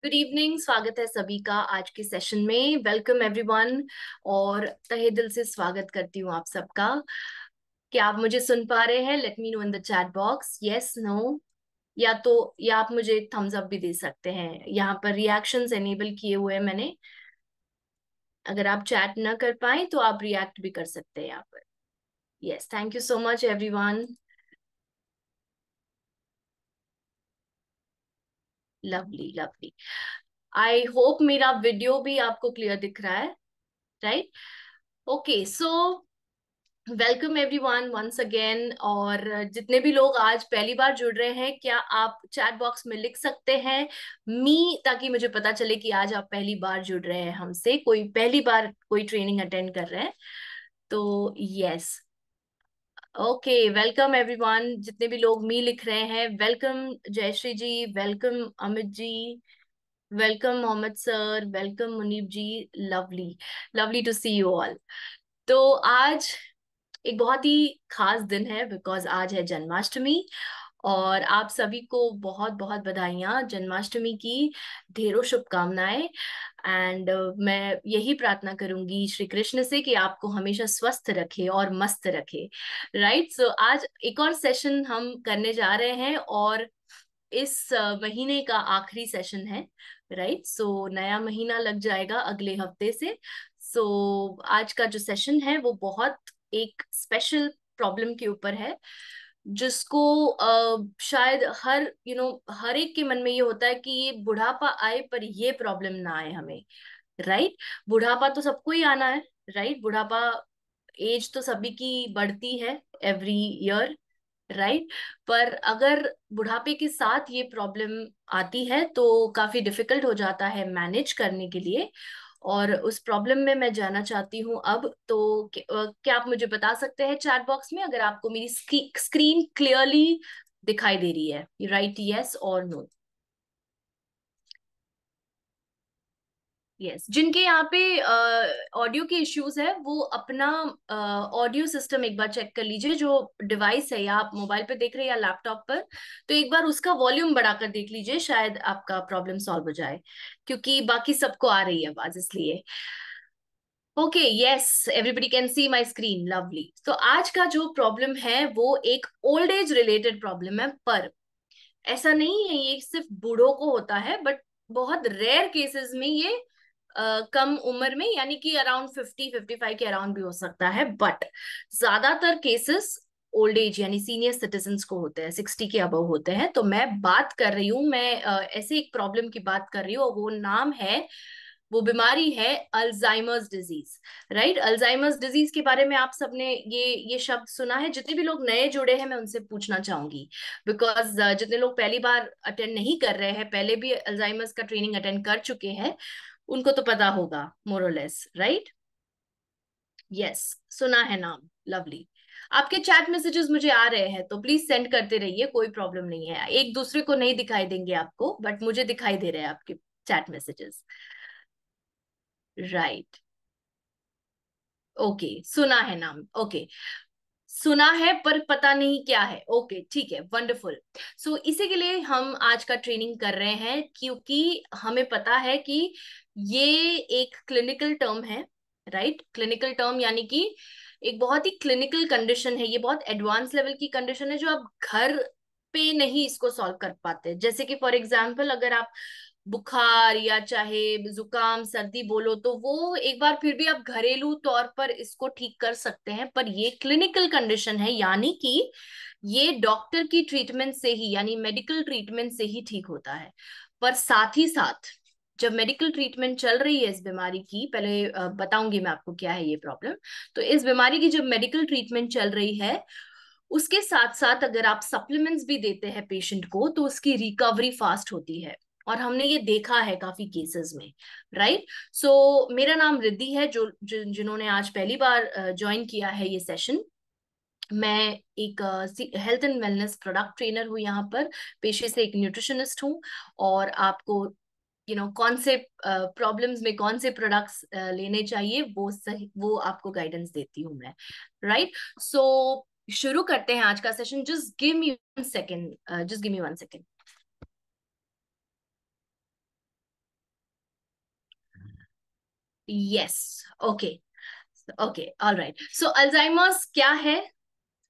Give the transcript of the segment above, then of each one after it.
Good evening. स्वागत है सभी का आज के सेशन में। Welcome everyone. और तहे दिल से स्वागत करती हूँ आप सबका। क्या आप मुझे सुन पा रहे हैं? Let me know in the chat box, yes no. या आप मुझे थम्स अप भी दे सकते हैं। यहाँ पर रिएक्शंस एनेबल किए हुए हैं मैंने। अगर आप चैट ना कर पाए तो आप रिएक्ट भी कर सकते हैं यहाँ पर। Yes, thank you so much everyone. Lovely lovely. I hope मेरा वीडियो भी आपको क्लियर दिख रहा है, right? Okay, so welcome everyone once again. और जितने भी लोग आज पहली बार जुड़ रहे हैं, क्या आप चैट बॉक्स में लिख सकते हैं मी, ताकि मुझे पता चले कि आज आप पहली बार जुड़ रहे हैं हमसे, कोई पहली बार कोई ट्रेनिंग अटेंड कर रहे हैं। तो यस, ओके, वेलकम एवरीवन। जितने भी लोग मी लिख रहे हैं, welcome Jayashree ji, welcome Amit ji, welcome Mohammad sir, welcome Muneeb ji. Lovely, lovely to see you all. तो आज एक बहुत ही खास दिन है बिकॉज आज है जन्माष्टमी। और आप सभी को बहुत बहुत बधाइयां जन्माष्टमी की, ढेरों शुभकामनाएं। एंड मैं यही प्रार्थना करूंगी श्री कृष्ण से कि आपको हमेशा स्वस्थ रखे और मस्त रखे। राइट, सो आज एक और सेशन हम करने जा रहे हैं और इस महीने का आखिरी सेशन है। राइट, सो नया महीना लग जाएगा अगले हफ्ते से। सो आज का जो सेशन है वो बहुत एक स्पेशल प्रॉब्लम के ऊपर है, जिसको शायद हर एक के मन में ये होता है कि ये बुढ़ापा आए पर ये प्रॉब्लम ना आए हमें। राइट, बुढ़ापा तो सबको ही आना है। राइट, बुढ़ापा एज तो सभी की बढ़ती है एवरी ईयर। राइट, पर अगर बुढ़ापे के साथ ये प्रॉब्लम आती है तो काफी डिफिकल्ट हो जाता है मैनेज करने के लिए। और उस प्रॉब्लम में मैं जाना चाहती हूँ अब। तो क्या आप मुझे बता सकते हैं चैट बॉक्स में अगर आपको मेरी स्क्रीन क्लियरली दिखाई दे रही है? राइट, यस और नो। यस, जिनके यहाँ पे ऑडियो के इश्यूज है वो अपना ऑडियो सिस्टम एक बार चेक कर लीजिए, जो डिवाइस है, या आप मोबाइल पे देख रहे हैं या लैपटॉप पर, तो एक बार उसका वॉल्यूम बढ़ाकर देख लीजिए, शायद आपका प्रॉब्लम सॉल्व हो जाए, क्योंकि बाकी सबको आ रही है आवाज इसलिए। Okay, yes, everybody can see my screen, lovely. तो आज का जो प्रॉब्लम है वो एक ओल्ड एज रिलेटेड प्रॉब्लम है, पर ऐसा नहीं है ये सिर्फ बूढ़ों को होता है, बट बहुत रेयर केसेस में ये कम उम्र में, यानी कि अराउंड 50-55 के अराउंड भी हो सकता है, बट ज्यादातर केसेस ओल्ड एज यानी सीनियर सिटीजन्स को होते हैं, 60 के अबव होते हैं। तो मैं बात कर रही हूँ, मैं ऐसे एक प्रॉब्लम की बात कर रही हूँ, और वो नाम है, वो बीमारी है Alzheimer's disease. Right, Alzheimer's disease के बारे में आप सबने ये शब्द सुना है? जितने भी लोग नए जुड़े हैं मैं उनसे पूछना चाहूंगी, बिकॉज जितने लोग पहली बार अटेंड नहीं कर रहे हैं, पहले भी अल्जाइमर्स का ट्रेनिंग अटेंड कर चुके हैं, उनको तो पता होगा मोरलेस। राइट, यस, सुना है नाम। लवली, आपके चैट मैसेजेस मुझे आ रहे हैं, तो प्लीज सेंड करते रहिए, कोई प्रॉब्लम नहीं है। एक दूसरे को नहीं दिखाई देंगे आपको, बट मुझे दिखाई दे रहे हैं आपके चैट मैसेजेस। राइट, ओके, सुना है नाम, ओके, सुना है पर पता नहीं क्या है। ओके, ठीक है, वंडरफुल। सो इसी के लिए हम आज का ट्रेनिंग कर रहे हैं, क्योंकि हमें पता है कि ये एक क्लिनिकल टर्म है। राइट, क्लिनिकल टर्म यानी कि एक बहुत ही क्लिनिकल कंडीशन है, ये बहुत एडवांस लेवल की कंडीशन है जो आप घर पे नहीं इसको सॉल्व कर पाते। जैसे कि फॉर एग्जाम्पल, अगर आप बुखार या चाहे जुकाम सर्दी बोलो, तो वो एक बार फिर भी आप घरेलू तौर पर इसको ठीक कर सकते हैं, पर ये क्लिनिकल कंडीशन है, यानी कि ये डॉक्टर की ट्रीटमेंट से ही, यानी मेडिकल ट्रीटमेंट से ही ठीक होता है। पर साथ ही साथ जब मेडिकल ट्रीटमेंट चल रही है इस बीमारी की, पहले बताऊंगी मैं आपको क्या है ये प्रॉब्लम। तो इस बीमारी की जब मेडिकल ट्रीटमेंट चल रही है, उसके साथ साथ अगर आप सप्लीमेंट्स भी देते हैं पेशेंट को, तो उसकी रिकवरी फास्ट होती है। और हमने ये देखा है काफी केसेस में। राइट, सो मेरा नाम रिद्धि है, जिन्होंने आज पहली बार ज्वाइन किया है ये सेशन। मैं एक health and wellness product trainer हूँ यहाँ पर, पेशे से एक न्यूट्रिशनिस्ट हूँ। और आपको कौन से प्रॉब्लम्स में कौन से प्रोडक्ट्स लेने चाहिए, वो सही, वो आपको गाइडेंस देती हूँ मैं। राइट, सो शुरू करते हैं आज का session. Just give me 1 second, just give me 1 second. Yes, okay, okay, alright. So Alzheimer's क्या है,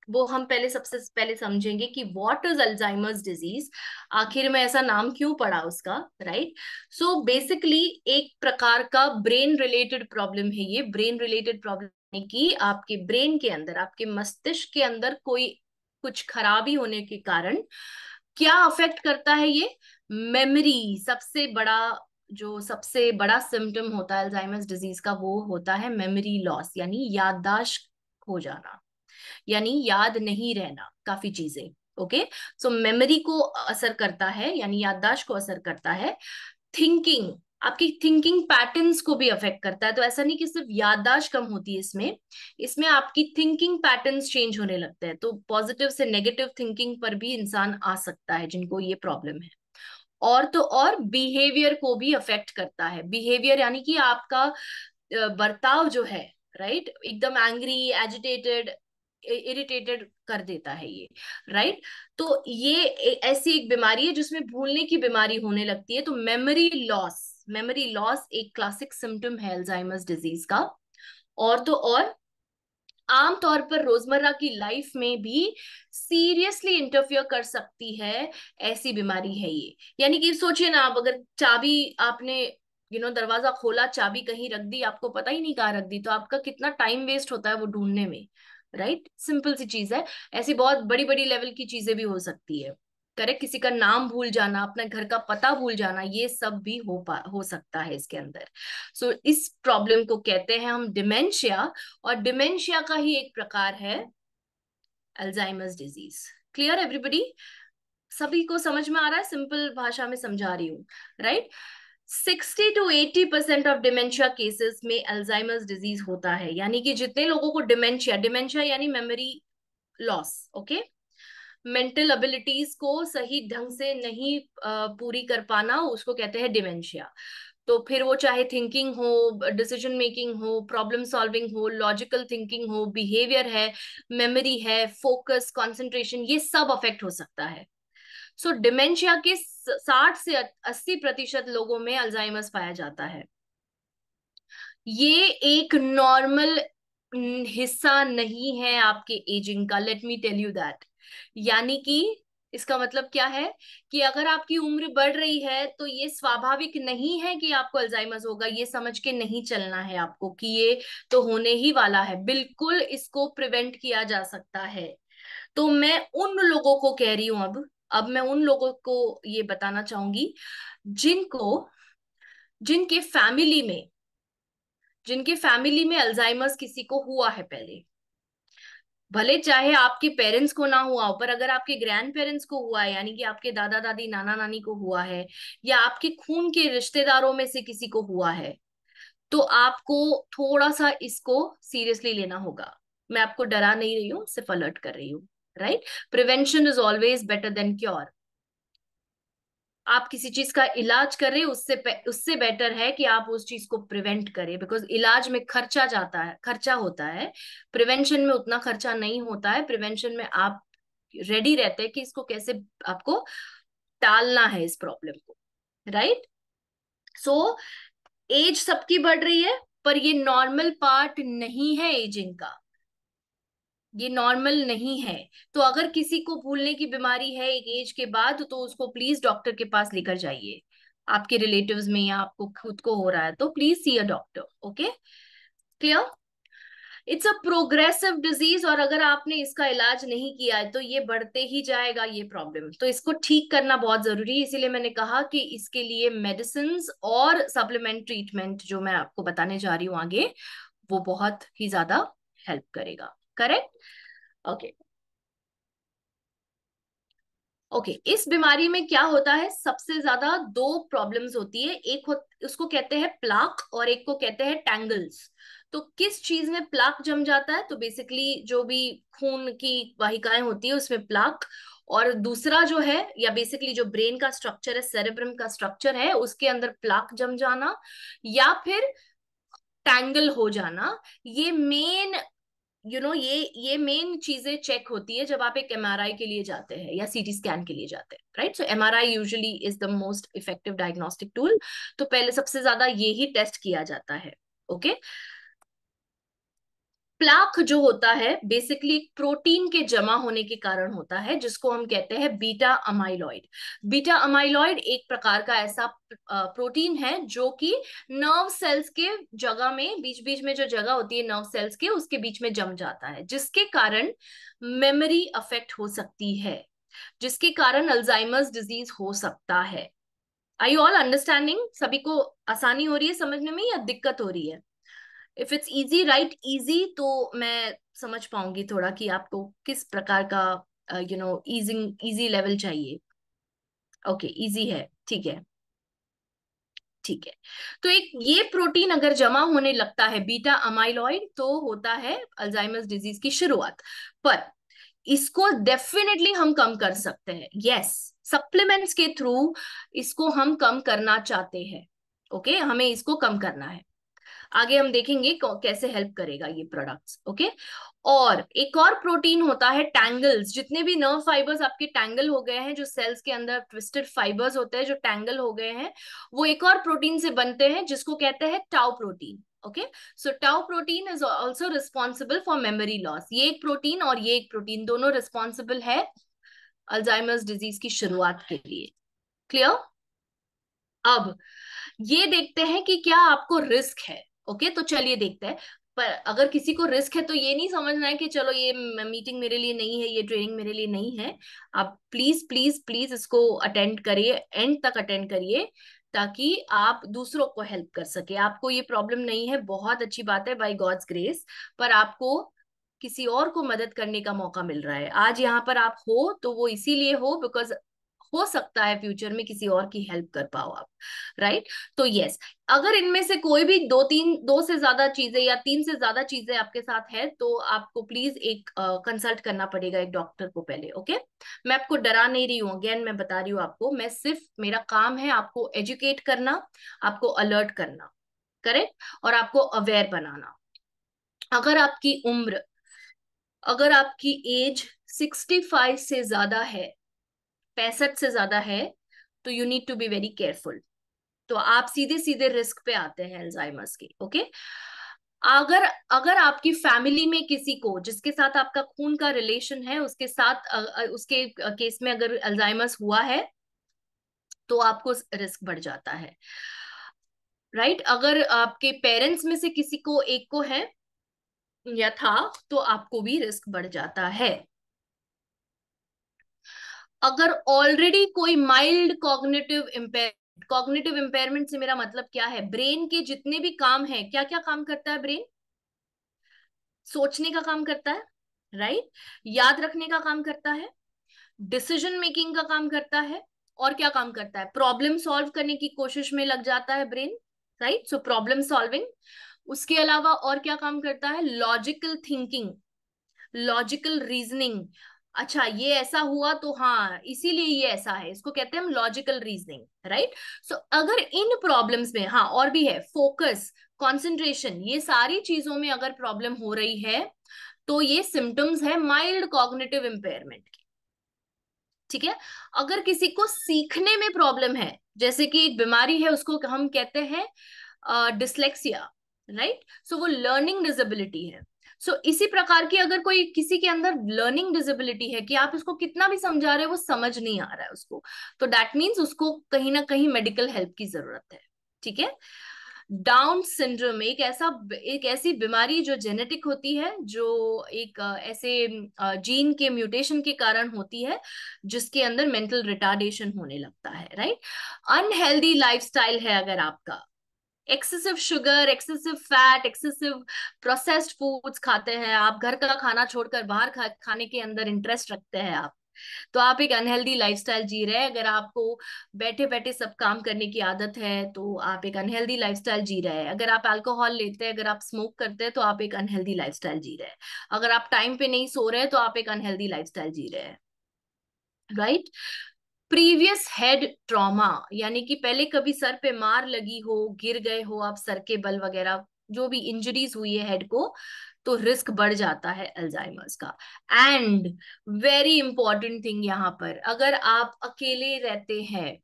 वो हम पहले सबसे पहले समझेंगे कि व्हाट इज अल्जाइमर्स डिजीज, आखिर में ऐसा नाम क्यों पड़ा उसका, राइट। सो बेसिकली एक प्रकार का ब्रेन रिलेटेड प्रॉब्लम है ये। ब्रेन रिलेटेड प्रॉब्लम कि आपके ब्रेन के अंदर, आपके मस्तिष्क के अंदर कोई कुछ खराबी होने के कारण क्या अफेक्ट करता है ये, मेमोरी। सबसे बड़ा सिम्टम होता है अल्जाइमर्स डिजीज का, वो होता है मेमोरी लॉस, यानी याददाश्त खो जाना, यानी याद नहीं रहना काफी चीजें। ओके, सो मेमोरी को असर करता है, यानी याददाश्त को असर करता है। थिंकिंग, आपकी थिंकिंग पैटर्न्स को भी अफेक्ट करता है। तो ऐसा नहीं कि सिर्फ याददाश्त कम होती है इसमें, इसमें आपकी थिंकिंग पैटर्न्स चेंज होने लगते हैं। तो पॉजिटिव से नेगेटिव थिंकिंग पर भी इंसान आ सकता है जिनको ये प्रॉब्लम है। और तो और बिहेवियर को भी अफेक्ट करता है। बिहेवियर यानी कि आपका बर्ताव जो है, राइट, एकदम एंग्री, एजिटेटेड, इरिटेटेड कर देता है ये, राइट। तो ये ऐसी एक बीमारी है जिसमें भूलने की बीमारी होने लगती है। तो मेमोरी लॉस, मेमोरी लॉस एक क्लासिक सिम्टम है अल्जाइमर्स डिजीज का। और तो और आमतौर पर रोजमर्रा की लाइफ में भी सीरियसली इंटरफियर कर सकती है, ऐसी बीमारी है ये। यानी कि सोचिए ना, आप अगर चाबी आपने दरवाजा खोला, चाबी कहीं रख दी, आपको पता ही नहीं कहाँ रख दी, तो आपका कितना टाइम वेस्ट होता है वो ढूंढने में, राइट। सिंपल सी चीज है। ऐसी बहुत बड़ी बड़ी लेवल की चीजें भी हो सकती है। करेक्ट, किसी का नाम भूल जाना, अपने घर का पता भूल जाना, ये सब भी हो सकता है इसके अंदर। सो इस प्रॉब्लम को कहते हैं हम डिमेंशिया। और डिमेंशिया का ही एक प्रकार है अल्जाइमर्स डिजीज। क्लियर एवरीबॉडी, सभी को समझ में आ रहा है? सिंपल भाषा में समझा रही हूँ, right. 60 to 80% of dementia cases में अल्जाइमर्स डिजीज होता है। यानी कि जितने लोगों को डिमेंशिया, डिमेंशिया यानी memory loss, okay, mental abilities को सही ढंग से नहीं पूरी कर पाना, उसको कहते हैं डिमेंशिया। तो फिर वो चाहे थिंकिंग हो, डिसीजन मेकिंग हो, प्रॉब्लम सॉल्विंग हो, लॉजिकल थिंकिंग हो, बिहेवियर है, मेमोरी है, फोकस, कंसंट्रेशन, ये सब अफेक्ट हो सकता है। सो डिमेंशिया के 60 से 80% लोगों में अल्जाइमर्स पाया जाता है। ये एक नॉर्मल हिस्सा नहीं है आपके एजिंग का, let me tell you that. यानी कि इसका मतलब क्या है कि अगर आपकी उम्र बढ़ रही है तो ये स्वाभाविक नहीं है कि आपको अल्जाइमर्स होगा, ये समझ के नहीं चलना है आपको कि ये तो होने ही वाला है। बिल्कुल इसको प्रिवेंट किया जा सकता है। तो मैं उन लोगों को कह रही हूं, अब मैं उन लोगों को ये बताना चाहूंगी जिनको जिनके फैमिली में जिनके फैमिली में अल्जाइमर्स किसी को हुआ है पहले। भले चाहे आपके पेरेंट्स को ना हुआ हो, पर अगर आपके ग्रैंड पेरेंट्स को हुआ है, यानी कि आपके दादा दादी, नाना नानी को हुआ है, या आपके खून के रिश्तेदारों में से किसी को हुआ है, तो आपको थोड़ा सा इसको सीरियसली लेना होगा। मैं आपको डरा नहीं रही हूँ, सिर्फ अलर्ट कर रही हूँ, right. Prevention is always better than cure. आप किसी चीज का इलाज कर रहे हैं, उससे बेटर है कि आप उस चीज को प्रिवेंट करें, बिकॉज इलाज में खर्चा होता है। प्रिवेंशन में उतना खर्चा नहीं होता है। प्रिवेंशन में आप रेडी रहते हैं कि इसको कैसे आपको टालना है, इस प्रॉब्लम को, राइट। सो एज सबकी बढ़ रही है, पर ये नॉर्मल पार्ट नहीं है एजिंग का, ये नॉर्मल नहीं है। तो अगर किसी को भूलने की बीमारी है एक एज के बाद, तो उसको प्लीज डॉक्टर के पास लेकर जाइए। आपके रिलेटिव्स में या आपको खुद को हो रहा है तो please see a doctor, okay, clear. It's a progressive disease, और अगर आपने इसका इलाज नहीं किया है तो ये बढ़ते ही जाएगा ये प्रॉब्लम। तो इसको ठीक करना बहुत जरूरी है। इसीलिए मैंने कहा कि इसके लिए मेडिसिन और सप्लीमेंट ट्रीटमेंट जो मैं आपको बताने जा रही हूँ आगे, वो बहुत ही ज्यादा हेल्प करेगा। Correct, okay. ओके, इस बीमारी में क्या होता है, सबसे ज्यादा दो प्रॉब्लम्स होती है। उसको कहते हैं प्लाक, और एक को कहते हैं टैंगल्स। तो किस चीज में प्लाक जम जाता है, तो बेसिकली जो भी खून की वाहिकाएं होती है उसमें प्लाक। और दूसरा जो है, या बेसिकली जो ब्रेन का स्ट्रक्चर है, सेरेब्रम का स्ट्रक्चर है, उसके अंदर प्लाक जम जाना या फिर टैंगल हो जाना। ये मेन ये मेन चीजें चेक होती है जब आप एक एमआरआई के लिए जाते हैं या सीटी स्कैन के लिए जाते हैं, right. So MRI usually is the most effective diagnostic tool. तो पहले सबसे ज्यादा ये ही टेस्ट किया जाता है। ओके। प्लाक जो होता है बेसिकली प्रोटीन के जमा होने के कारण होता है, जिसको हम कहते हैं बीटा अमाइलॉइड। बीटा अमाइलॉइड एक प्रकार का ऐसा प्रोटीन है जो कि नर्व सेल्स के जगह में, बीच बीच में जो जगह होती है नर्व सेल्स के, उसके बीच में जम जाता है, जिसके कारण मेमोरी अफेक्ट हो सकती है, जिसके कारण अल्जाइमर्स डिजीज हो सकता है। आई यू ऑल अंडरस्टैंडिंग? सभी को आसानी हो रही है समझने में या दिक्कत हो रही है? If it's easy, right easy, तो मैं समझ पाऊंगी थोड़ा कि आपको किस प्रकार का इजी लेवल चाहिए। ओके, इजी है, ठीक है, ठीक है। तो एक ये प्रोटीन अगर जमा होने लगता है बीटा अमाइलॉइड, तो होता है अल्जाइमर्स डिजीज की शुरुआत। पर इसको डेफिनेटली हम कम कर सकते हैं, यस, सप्लीमेंट्स के थ्रू इसको हम कम करना चाहते हैं। ओके, हमें इसको कम करना है। आगे हम देखेंगे कैसे हेल्प करेगा ये प्रोडक्ट्स। ओके। और एक और प्रोटीन होता है टैंगल्स। जितने भी नर्व फाइबर्स आपके टैंगल हो गए हैं, जो सेल्स के अंदर ट्विस्टेड फाइबर्स होते हैं जो टैंगल हो गए हैं, वो एक और प्रोटीन से बनते हैं जिसको कहते हैं tau protein. Okay. So tau protein is also responsible for memory loss. ये एक प्रोटीन और ये एक प्रोटीन दोनों रिस्पॉन्सिबल है अल्जाइमर्स डिजीज की शुरुआत के लिए। क्लियर? अब ये देखते हैं कि क्या आपको रिस्क है। ओके, तो चलिए देखते हैं। पर अगर किसी को रिस्क है तो ये नहीं समझना है कि चलो ये मीटिंग मेरे लिए नहीं है, ये ट्रेनिंग मेरे लिए नहीं है। आप प्लीज प्लीज प्लीज इसको अटेंड करिए, एंड तक अटेंड करिए, ताकि आप दूसरों को हेल्प कर सके। आपको ये प्रॉब्लम नहीं है, बहुत अच्छी बात है, बाय गॉड्स ग्रेस। पर आपको किसी और को मदद करने का मौका मिल रहा है। आज यहाँ पर आप हो तो वो इसीलिए हो बिकॉज हो सकता है फ्यूचर में किसी और की हेल्प कर पाओ आप, राइट? तो यस, अगर इनमें से कोई भी दो से ज्यादा चीजें या तीन से ज्यादा चीजें आपके साथ है, तो आपको प्लीज एक कंसल्ट करना पड़ेगा एक डॉक्टर को पहले। ओके। मैं आपको डरा नहीं रही हूँ, अगेन मैं बता रही हूँ आपको, मैं सिर्फ, मेरा काम है आपको एजुकेट करना, आपको अलर्ट करना, करेक्ट, और आपको अवेयर बनाना। अगर आपकी उम्र, अगर आपकी एज 65 से ज्यादा है, 65 से ज्यादा है, तो you need to be very careful. तो आप सीधे सीधे रिस्क पे आते हैं अल्जाइमर्स के। ओके। अगर अगर आपकी फैमिली में किसी को, जिसके साथ आपका खून का रिलेशन है, उसके साथ उसके केस में अगर अल्जाइमर्स हुआ है, तो आपको रिस्क बढ़ जाता है, राइट? अगर आपके पेरेंट्स में से किसी को एक को है या था, तो आपको भी रिस्क बढ़ जाता है। अगर ऑलरेडी कोई माइल्ड कॉग्निटिव इम्पेयरमेंट से मेरा मतलब क्या है? ब्रेन के जितने भी काम है, क्या क्या काम करता है ब्रेन? सोचने का काम करता है, राइट? याद रखने का काम करता है, डिसीजन मेकिंग का काम करता है, और क्या काम करता है? प्रॉब्लम सॉल्व करने की कोशिश में लग जाता है brain, right? So problem solving. उसके अलावा और क्या काम करता है? Logical thinking, logical reasoning. अच्छा, ये ऐसा हुआ तो हाँ इसीलिए ये ऐसा है, इसको कहते हैं हम लॉजिकल रीजनिंग, राइट? सो अगर इन प्रॉब्लम्स में, हाँ और भी है, फोकस, कंसंट्रेशन, ये सारी चीजों में अगर प्रॉब्लम हो रही है, तो ये सिम्टम्स है माइल्ड कॉग्निटिव इम्पेयरमेंट की। ठीक है। अगर किसी को सीखने में प्रॉब्लम है, जैसे कि एक बीमारी है, उसको हम कहते हैं डिसलेक्सिया, राइट? सो वो लर्निंग डिसेबिलिटी है। सो इसी प्रकार की अगर कोई किसी के अंदर लर्निंग डिसेबिलिटी है कि आप इसको कितना भी समझा रहे हो वो समझ नहीं आ रहा है उसको, तो दैट मीन्स उसको कहीं ना कहीं मेडिकल हेल्प की जरूरत है। ठीक है। डाउन सिंड्रोम एक ऐसी बीमारी जो जेनेटिक होती है, जो एक ऐसे जीन के म्यूटेशन के कारण होती है, जिसके अंदर मेंटल रिटार्डेशन होने लगता है, राइट? अनहेल्दी लाइफस्टाइल है अगर आपका, excessive sugar, excessive fat, excessive processed foods खाते हैं आप, घर का खाना छोड़कर बाहर खाने के अंदर इंटरेस्ट रखते हैं आप, तो आप एक अनहेल्दी लाइफस्टाइल जी रहे हैं। अगर आपको बैठे बैठे सब काम करने की आदत है, तो आप एक अनहेल्दी लाइफस्टाइल जी रहे हैं। अगर आप अल्कोहल लेते हैं, अगर आप स्मोक करते हैं, तो आप एक अनहेल्दी लाइफस्टाइल जी रहे हैं। अगर आप टाइम पे नहीं सो रहे हैं, तो आप एक अनहेल्दी लाइफस्टाइल जी रहे हैं, राइट? प्रीवियस हेड ट्रॉमा, यानी कि पहले कभी सर पे मार लगी हो, गिर गए हो आप सर के बल वगैरह, जो भी इंजरीज हुई है हेड को, तो रिस्क बढ़ जाता है अल्जाइमर्स का। एंड वेरी इंपॉर्टेंट थिंग यहाँ पर, अगर आप अकेले रहते हैं,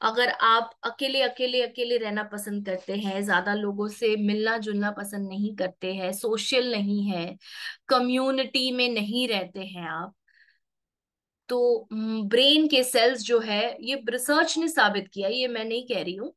अगर आप अकेले अकेले अकेले रहना पसंद करते हैं, ज्यादा लोगों से मिलना जुलना पसंद नहीं करते हैं, सोशल नहीं है, कम्युनिटी में नहीं रहते हैं आप, तो ब्रेन के सेल्स जो है, ये रिसर्च ने साबित किया, ये मैं नहीं कह रही हूँ,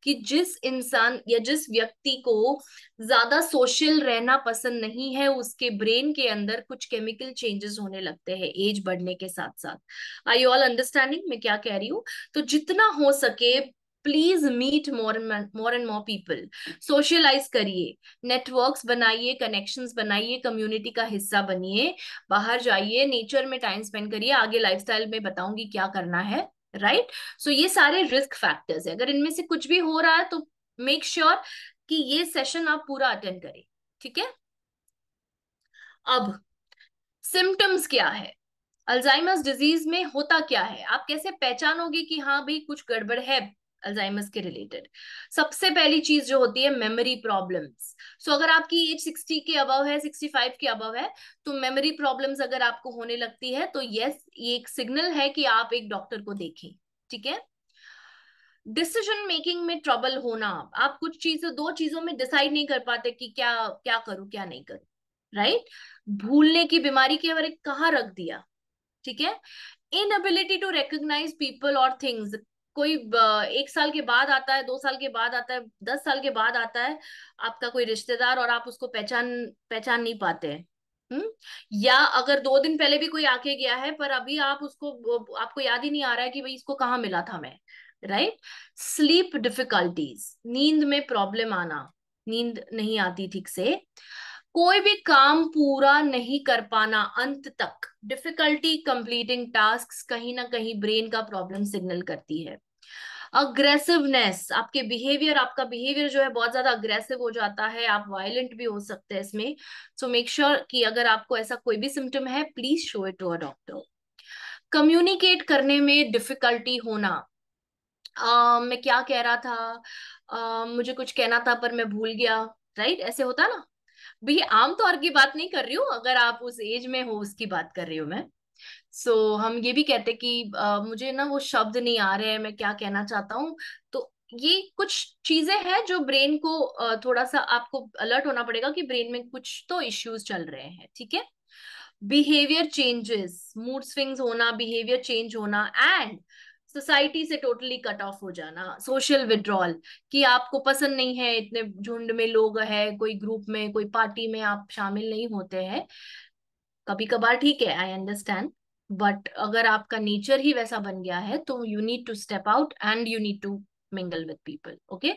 कि जिस इंसान या जिस व्यक्ति को ज्यादा सोशल रहना पसंद नहीं है, उसके ब्रेन के अंदर कुछ केमिकल चेंजेस होने लगते हैं एज बढ़ने के साथ साथ। आई ऑल अंडरस्टैंडिंग मैं क्या कह रही हूँ? तो जितना हो सके please meet more and more people, socialise करिए, नेटवर्क्स बनाइए, कनेक्शंस बनाइए, कम्युनिटी का हिस्सा बनिए, बाहर जाइए, नेचर में टाइम स्पेंड करिए। आगे लाइफस्टाइल में बताऊंगी क्या करना है, राइट? सो ये सारे रिस्क फैक्टर्स है, अगर इनमें से कुछ भी हो रहा है तो मेक श्योर कि ये सेशन आप पूरा अटेंड करें, ठीक है? अब सिम्टम्स क्या है, अल्जाइमर्स डिजीज में होता क्या है, आप कैसे पहचानोगे कि हाँ भाई कुछ गड़बड़ है अल्जाइमर्स के रिलेटेड? सबसे पहली चीज जो होती है, मेमोरी प्रॉब्लम्स। सो अगर आपकी एज 60 के अबव है, 65 के अबव है, तो मेमोरी प्रॉब्लम्स अगर आपको होने लगती है तो यस, ये एक सिग्नल है कि आप एक डॉक्टर को देखें, ठीक है? डिसीजन मेकिंग में ट्रबल होना, आप कुछ चीजों, दो चीजों में डिसाइड नहीं कर पाते कि क्या क्या करूं क्या नहीं करूं, राइट? भूलने की बीमारी के बारे कहाँ रख दिया, ठीक है? इनएबिलिटी टू रिकॉग्नाइज पीपल और थिंग्स, कोई 1 साल के बाद आता है, 2 साल के बाद आता है, 10 साल के बाद आता है आपका कोई रिश्तेदार, और आप उसको पहचान पहचान नहीं पाते हैं। या अगर 2 दिन पहले भी कोई आके गया है, पर अभी आप उसको, आपको याद ही नहीं आ रहा है कि भाई इसको कहाँ मिला था मैं, राइट? स्लीप डिफिकल्टीज, नींद में प्रॉब्लम आना, नींद नहीं आती ठीक से, कोई भी काम पूरा नहीं कर पाना अंत तक, डिफिकल्टी कंप्लीटिंग टास्क्स, कहीं ना कहीं ब्रेन का प्रॉब्लम सिग्नल करती है। अग्रेसिवनेस, आपका बिहेवियर जो है बहुत ज्यादा अग्रेसिव हो जाता है, आप वायलेंट भी हो सकते हैं इसमें। सो मेक श्योर कि अगर आपको ऐसा कोई भी सिम्टम है, please show it to a doctor. Communicate करने में डिफिकल्टी होना, मैं क्या कह रहा था, मुझे कुछ कहना था पर मैं भूल गया, राइट? ऐसे होता ना भाई, आमतौर की बात नहीं कर रही हूँ, अगर आप उस एज में हो उसकी बात कर रही हूँ मैं। हम ये भी कहते कि मुझे ना वो शब्द नहीं आ रहे हैं, मैं क्या कहना चाहता हूँ। तो ये कुछ चीजें हैं जो ब्रेन को थोड़ा सा आपको अलर्ट होना पड़ेगा कि ब्रेन में कुछ तो इश्यूज चल रहे हैं, ठीक है? बिहेवियर चेंजेस, मूड स्विंग्स होना, बिहेवियर चेंज होना, एंड सोसाइटी से टोटली कट ऑफ हो जाना, सोशल विड्रॉल, कि आपको पसंद नहीं है, इतने झुंड में लोग हैं, कोई ग्रुप में, कोई पार्टी में आप शामिल नहीं होते हैं। कभी कभार ठीक है, आई अंडरस्टैंड, बट अगर आपका नेचर ही वैसा बन गया है तो you need to step out and you need to mingle with people, okay?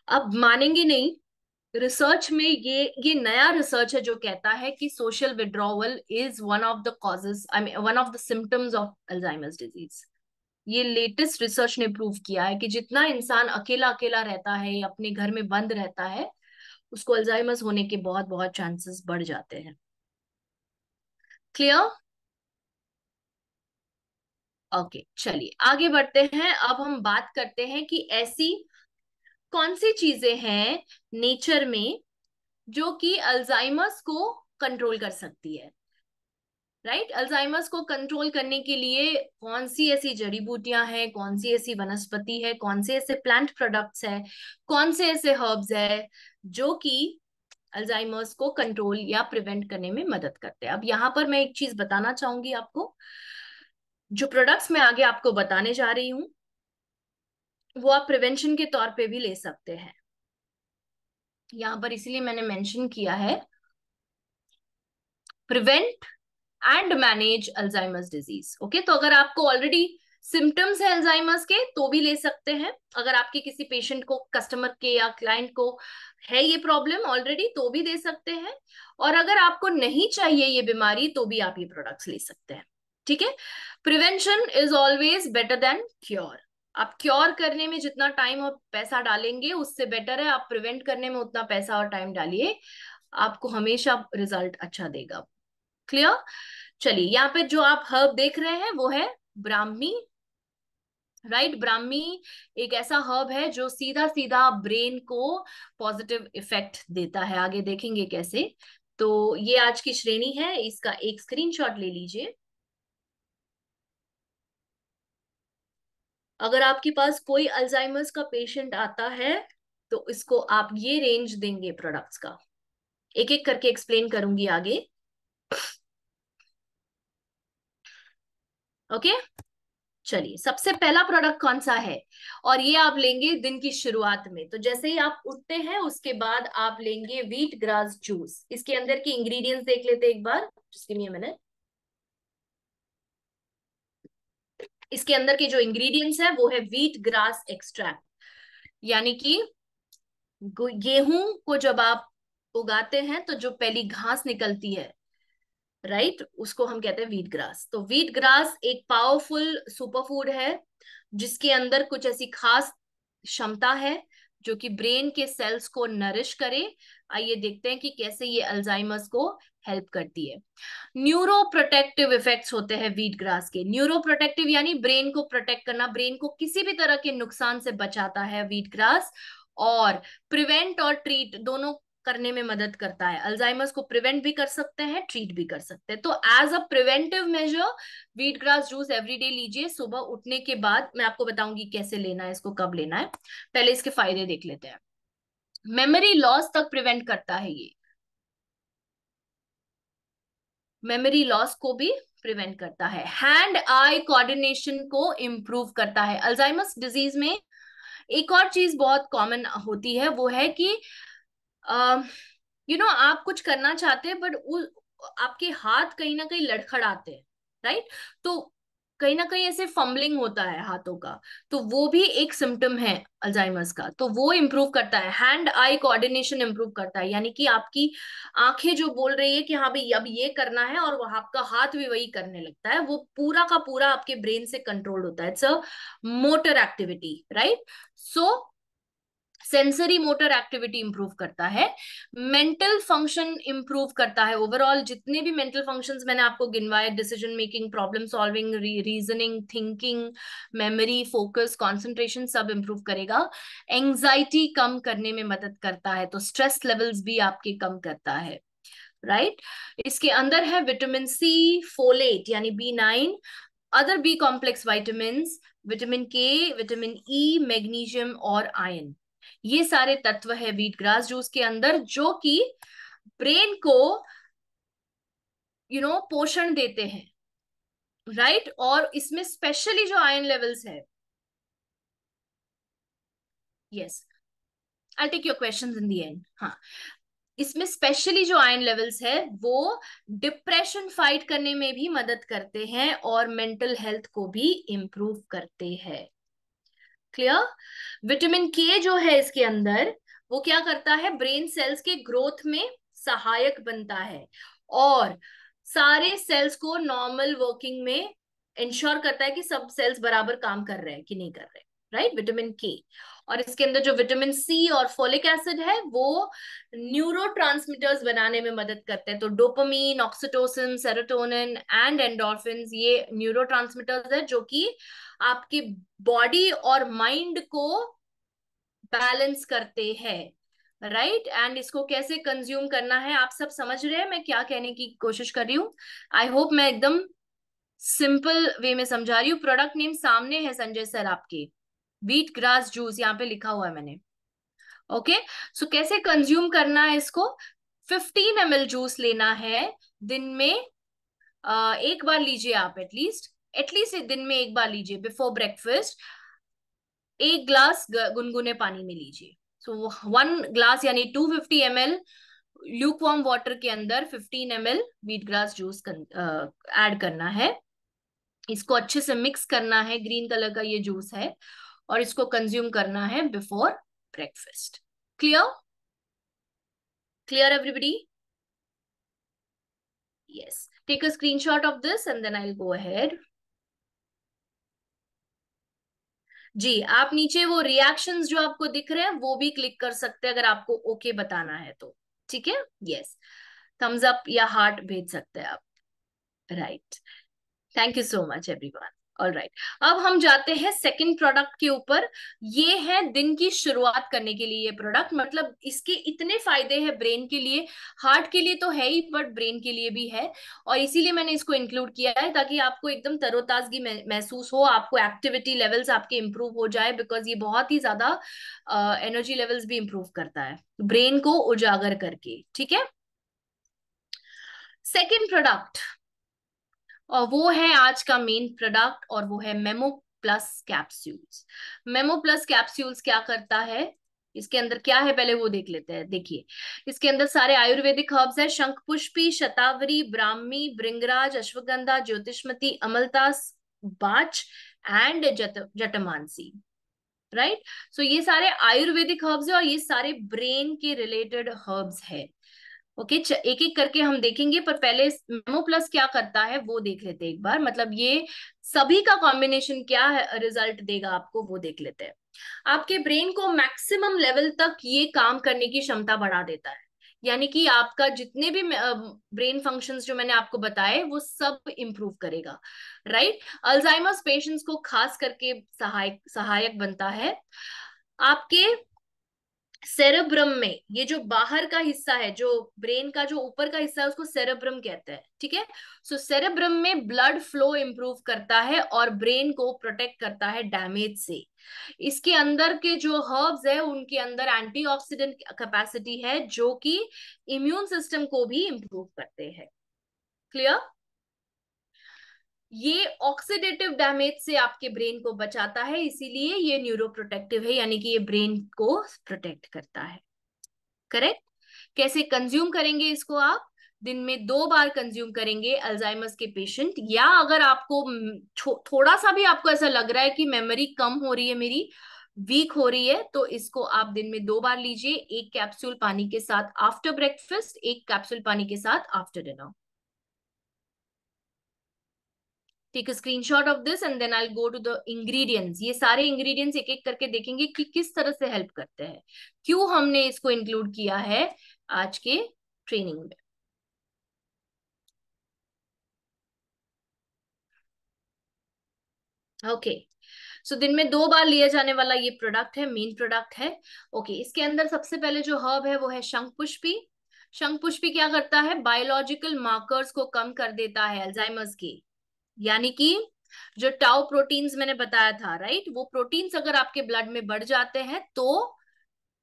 अब मानेंगे नहीं, रिसर्च में ये नया रिसर्च है जो कहता है कि social withdrawal is one of the causes, I mean one of the symptoms of Alzheimer's disease. ये लेटेस्ट रिसर्च ने प्रूव किया है कि जितना इंसान अकेला अकेला रहता है, अपने घर में बंद रहता है, उसको अल्जाइमर्स होने के बहुत बहुत चांसेस बढ़ जाते हैं। क्लियर? ओके, चलिए आगे बढ़ते हैं। अब हम बात करते हैं कि ऐसी कौन सी चीजें हैं नेचर में जो कि अल्जाइमर्स को कंट्रोल कर सकती है, राइट? अल्जाइमर्स को कंट्रोल करने के लिए कौन सी ऐसी जड़ी बूटियां हैं, कौन सी ऐसी वनस्पति है, कौन से ऐसे प्लांट प्रोडक्ट्स है, कौन से ऐसे हर्ब्स है जो कि अल्जाइमर्स को कंट्रोल या प्रिवेंट करने में मदद करते हैं? अब यहाँ पर मैं एक चीज बताना चाहूंगी आपको, जो प्रोडक्ट्स मैं आगे आपको बताने जा रही हूँ वो आप प्रिवेंशन के तौर पे भी ले सकते हैं। यहाँ पर इसलिए मैंने मेंशन किया है, prevent and manage Alzheimer's disease, okay? तो अगर आपको ऑलरेडी सिम्टम्स है अल्जाइमर्स के तो भी ले सकते हैं, अगर आपके किसी पेशेंट को, कस्टमर के या क्लाइंट को है ये प्रॉब्लम ऑलरेडी तो भी दे सकते हैं, और अगर आपको नहीं चाहिए ये बीमारी तो भी आप ये प्रोडक्ट्स ले सकते हैं, ठीक है? Prevention is always better than cure. आप क्योर करने में जितना टाइम और पैसा डालेंगे उससे बेटर है आप प्रिवेंट करने में उतना पैसा और टाइम डालिए, आपको हमेशा रिजल्ट अच्छा देगा। क्लियर? चलिए, यहाँ पे जो आप हर्ब देख रहे हैं वो है ब्राह्मी, राइट? ब्राह्मी एक ऐसा हर्ब है जो सीधा सीधा ब्रेन को पॉजिटिव इफेक्ट देता है, आगे देखेंगे कैसे। तो ये आज की श्रेणी है, इसका एक स्क्रीनशॉट ले लीजिए। अगर आपके पास कोई अल्जाइमर्स का पेशेंट आता है तो इसको आप ये रेंज देंगे प्रोडक्ट्स का, एक एक करके एक्सप्लेन करूंगी आगे। ओके, चलिए सबसे पहला प्रोडक्ट कौन सा है, और ये आप लेंगे दिन की शुरुआत में। तो जैसे ही आप उठते हैं उसके बाद आप लेंगे व्हीट ग्रास जूस। इसके अंदर की इंग्रेडिएंट्स देख लेते हैं एक बार, just give me a minute. इसके अंदर के जो इंग्रेडिएंट्स है वो है व्हीट ग्रास एक्सट्रैक्ट, यानी कि गेहूं को जब आप उगाते हैं तो जो पहली घास निकलती है, राइट, उसको हम कहते हैं व्हीट ग्रास। तो व्हीट ग्रास एक पावरफुल सुपर फूड है जिसके अंदर कुछ ऐसी खास क्षमता है जो कि ब्रेन के सेल्स को नरिश करे। आइए देखते हैं कि कैसे ये अल्जाइमर्स को हेल्प करती है। न्यूरो प्रोटेक्टिव इफेक्ट्स होते हैं व्हीट ग्रास के। न्यूरो प्रोटेक्टिव यानी ब्रेन को प्रोटेक्ट करना, ब्रेन को किसी भी तरह के नुकसान से बचाता है व्हीट ग्रास। और प्रिवेंट और ट्रीट दोनों करने में मदद करता है। अल्जाइमर्स को प्रिवेंट भी कर सकते हैं, ट्रीट भी कर सकते हैं। तो as a preventive measure wheat grass juice everyday लीजिए सुबह उठने के बाद। मैं आपको बताऊंगी कैसे लेना है इसको, कब लेना है। पहले इसके फायदे देख लेते हैं। मेमोरी लॉस तक प्रिवेंट करता है ये, मेमोरी लॉस को भी प्रिवेंट करता है। हैंड आई कोऑर्डिनेशन को इम्प्रूव करता है। अल्जाइमर्स डिजीज में एक और चीज बहुत कॉमन होती है, वो है कि आप कुछ करना चाहते हैं बट आपके हाथ कहीं ना कहीं लड़खड़ाते हैं, राइट। तो कहीं ना कहीं ऐसे फंबलिंग होता है हाथों का, तो वो भी एक सिम्टम है अल्जाइमर्स का। तो वो इम्प्रूव करता है, हैंड आई कोऑर्डिनेशन इम्प्रूव करता है, यानी कि आपकी आंखें जो बोल रही है कि हाँ भाई अब ये करना है, और वह आपका हाथ भी वही करने लगता है, वो पूरा का पूरा आपके ब्रेन से कंट्रोल होता है। It's a motor activity, right. So sensory motor activity improve करता है। मेंटल फंक्शन इंप्रूव करता है। ओवरऑल जितने भी मेंटल फंक्शंस मैंने आपको गिनवाए, decision making, problem solving, reasoning, thinking, memory, focus, concentration, सब इंप्रूव करेगा। एंजाइटी कम करने में मदद करता है, तो स्ट्रेस लेवल्स भी आपके कम करता है, राइट। इसके अंदर है विटामिन सी, फोलेट यानी B9, other B complex vitamin, vitamin K, vitamin E, magnesium और आयरन। ये सारे तत्व है व्हीट ग्रास जूस के अंदर जो कि ब्रेन को पोषण देते हैं, राइट। और इसमें स्पेशली जो आयरन लेवल्स है, yes, I take your questions in the end. हाँ, इसमें स्पेशली जो आयरन लेवल्स है वो डिप्रेशन फाइट करने में भी मदद करते हैं और मेंटल हेल्थ को भी इम्प्रूव करते हैं। क्लियर। विटामिन के जो है इसके अंदर, वो क्या करता है, ब्रेन सेल्स के ग्रोथ में सहायक बनता है और सारे सेल्स को नॉर्मल वर्किंग में इंश्योर करता है कि सब सेल्स बराबर काम कर रहे हैं कि नहीं कर रहे, राइट, विटामिन के। और इसके अंदर जो विटामिन सी और फोलिक एसिड है वो न्यूरो बनाने में मदद करते हैं। तो dopamine, oxytocin, serotonin and endorphin, ये न्यूरो है जो कि आपकी बॉडी और माइंड को बैलेंस करते हैं, राइट। एंड इसको कैसे कंज्यूम करना है आप सब समझ रहे हैं मैं क्या कहने की कोशिश कर रही हूँ। आई होप मैं एकदम सिंपल वे में समझा रही हूँ। प्रोडक्ट नेम सामने है संजय सर आपके, व्हीट ग्रास जूस यहाँ पे लिखा हुआ है मैंने। ओके, सो कैसे कंज्यूम करना है इसको। 15 ml जूस लेना है दिन में। एक बार लीजिए आप, एटलीस्ट एटलीस्ट दिन में एक बार लीजिए बिफोर ब्रेकफास्ट। एक ग्लास गुनगुने पानी में लीजिए। सो 1 ग्लास यानी 250 ml ल्यूक वार्म वाटर के अंदर 15 ml wheat grass juice add करना है। इसको अच्छे से मिक्स करना है, ग्रीन कलर का ये जूस है, और इसको कंज्यूम करना है before breakfast. Clear, clear everybody? Yes, take a screenshot of this and then I will go ahead. जी, आप नीचे वो रिएक्शंस जो आपको दिख रहे हैं वो भी क्लिक कर सकते हैं अगर आपको ओके बताना है तो, ठीक है। यस, थम्स अप या हार्ट भेज सकते हैं आप, right. Thank you so much everyone. Alright, अब हम जाते हैं सेकंड प्रोडक्ट के ऊपर। ये है दिन की शुरुआत करने के लिए ये प्रोडक्ट, मतलब इसके इतने फायदे हैं ब्रेन के लिए, हार्ट के लिए तो है ही बट ब्रेन के लिए भी है। और इसीलिए मैंने इसको इंक्लूड किया है ताकि आपको एकदम तरोताजगी महसूस हो, आपको एक्टिविटी लेवल्स आपके इंप्रूव हो जाए, बिकॉज ये बहुत ही ज्यादा एनर्जी लेवल्स भी इंप्रूव करता है ब्रेन को उजागर करके। ठीक है, सेकंड प्रोडक्ट, और वो है आज का मेन प्रोडक्ट, और वो है memo plus capsules. Memo plus capsules क्या करता है, इसके अंदर क्या है पहले वो देख लेते हैं। देखिए, इसके अंदर सारे आयुर्वेदिक हर्ब्स है, शंखपुष्पी, शतावरी, ब्राह्मी, भृंगराज, अश्वगंधा, ज्योतिषमती, अमलतास, बाच एंड जटमानसी। राइट, सो ये सारे आयुर्वेदिक हर्ब्स है और ये सारे ब्रेन के रिलेटेड हर्ब्स है। ओके, एक एक करके हम देखेंगे, पर पहले मेमो प्लस क्या करता है वो देख लेते हैं एक बार, मतलब ये सभी का कॉम्बिनेशन क्या है रिजल्ट देगा आपको वो देख लेते हैं। आपके ब्रेन को मैक्सिमम लेवल तक ये काम करने की क्षमता बढ़ा देता है, यानी कि आपका जितने भी ब्रेन फंक्शंस जो मैंने आपको बताए वो सब इंप्रूव करेगा। राइट, अल्जाइमर्स पेशेंट्स को खास करके सहायक सहायक बनता है। आपके सेरेब्रम में, ये जो बाहर का हिस्सा है, जो ब्रेन का जो ऊपर का हिस्सा है उसको सेरेब्रम कहते हैं। ठीक है, सो सेरेब्रम में ब्लड फ्लो इंप्रूव करता है और ब्रेन को प्रोटेक्ट करता है डैमेज से। इसके अंदर के जो हर्ब्स है उनके अंदर एंटीऑक्सीडेंट कैपेसिटी है जो कि इम्यून सिस्टम को भी इंप्रूव करते हैं। क्लियर, ये ऑक्सीडेटिव डैमेज से आपके ब्रेन को बचाता है, इसीलिए ये न्यूरोप्रोटेक्टिव है, यानी कि ये ब्रेन को प्रोटेक्ट करता है। करेक्ट, कैसे कंज्यूम करेंगे इसको आप, दिन में 2 बार कंज्यूम करेंगे अल्जाइमर्स के पेशेंट, या अगर आपको थोड़ा सा भी आपको ऐसा लग रहा है कि मेमोरी कम हो रही है मेरी, वीक हो रही है, तो इसको आप दिन में 2 बार लीजिए, 1 कैप्सूल पानी के साथ आफ्टर ब्रेकफास्ट, 1 कैप्सूल पानी के साथ after dinner. Take a screenshot of this and then I go to the ingredients. ये सारे इंग्रेडिएंट्स एक एक करके देखेंगे कि किस तरह से हेल्प करते हैं, क्यों हमने इसको इंक्लूड किया है आज के ट्रेनिंग में। ओके, सो दिन में 2 बार लिया जाने वाला ये प्रोडक्ट है, मेन प्रोडक्ट है। ओके, इसके अंदर सबसे पहले जो हर्ब है वो है शंखपुष्पी। शंखपुष्पी क्या करता है, बायोलॉजिकल मार्कर्स को कम कर देता है अल्जाइमर्स के, यानी कि जो टाउ प्रोटीन्स मैंने बताया था, राइट, वो प्रोटीन्स अगर आपके ब्लड में बढ़ जाते हैं तो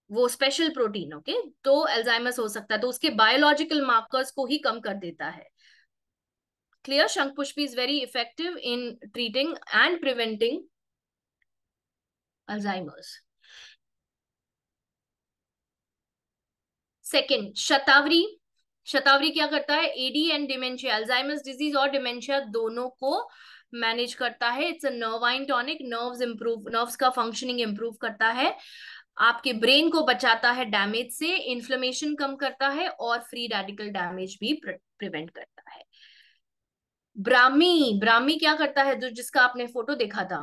वो स्पेशल प्रोटीन, ओके, तो अल्जाइमर्स हो सकता है, तो उसके बायोलॉजिकल मार्कर्स को ही कम कर देता है। Clear, shankhpushpi is very effective in treating and preventing Alzheimer's. Second, shatavari. Shatavari क्या करता है, AD and dementia, Alzheimer's disease और डिमेंशिया दोनों को मैनेज करता है। It's a nervine tonic, nerves improve, nerves का फंक्शनिंग इंप्रूव करता है, आपके ब्रेन को बचाता है डैमेज से, इन्फ्लेमेशन कम करता है और फ्री रेडिकल डैमेज भी प्रिवेंट करता है। ब्राह्मी, ब्राह्मी क्या करता है, जो जिसका आपने फोटो देखा था,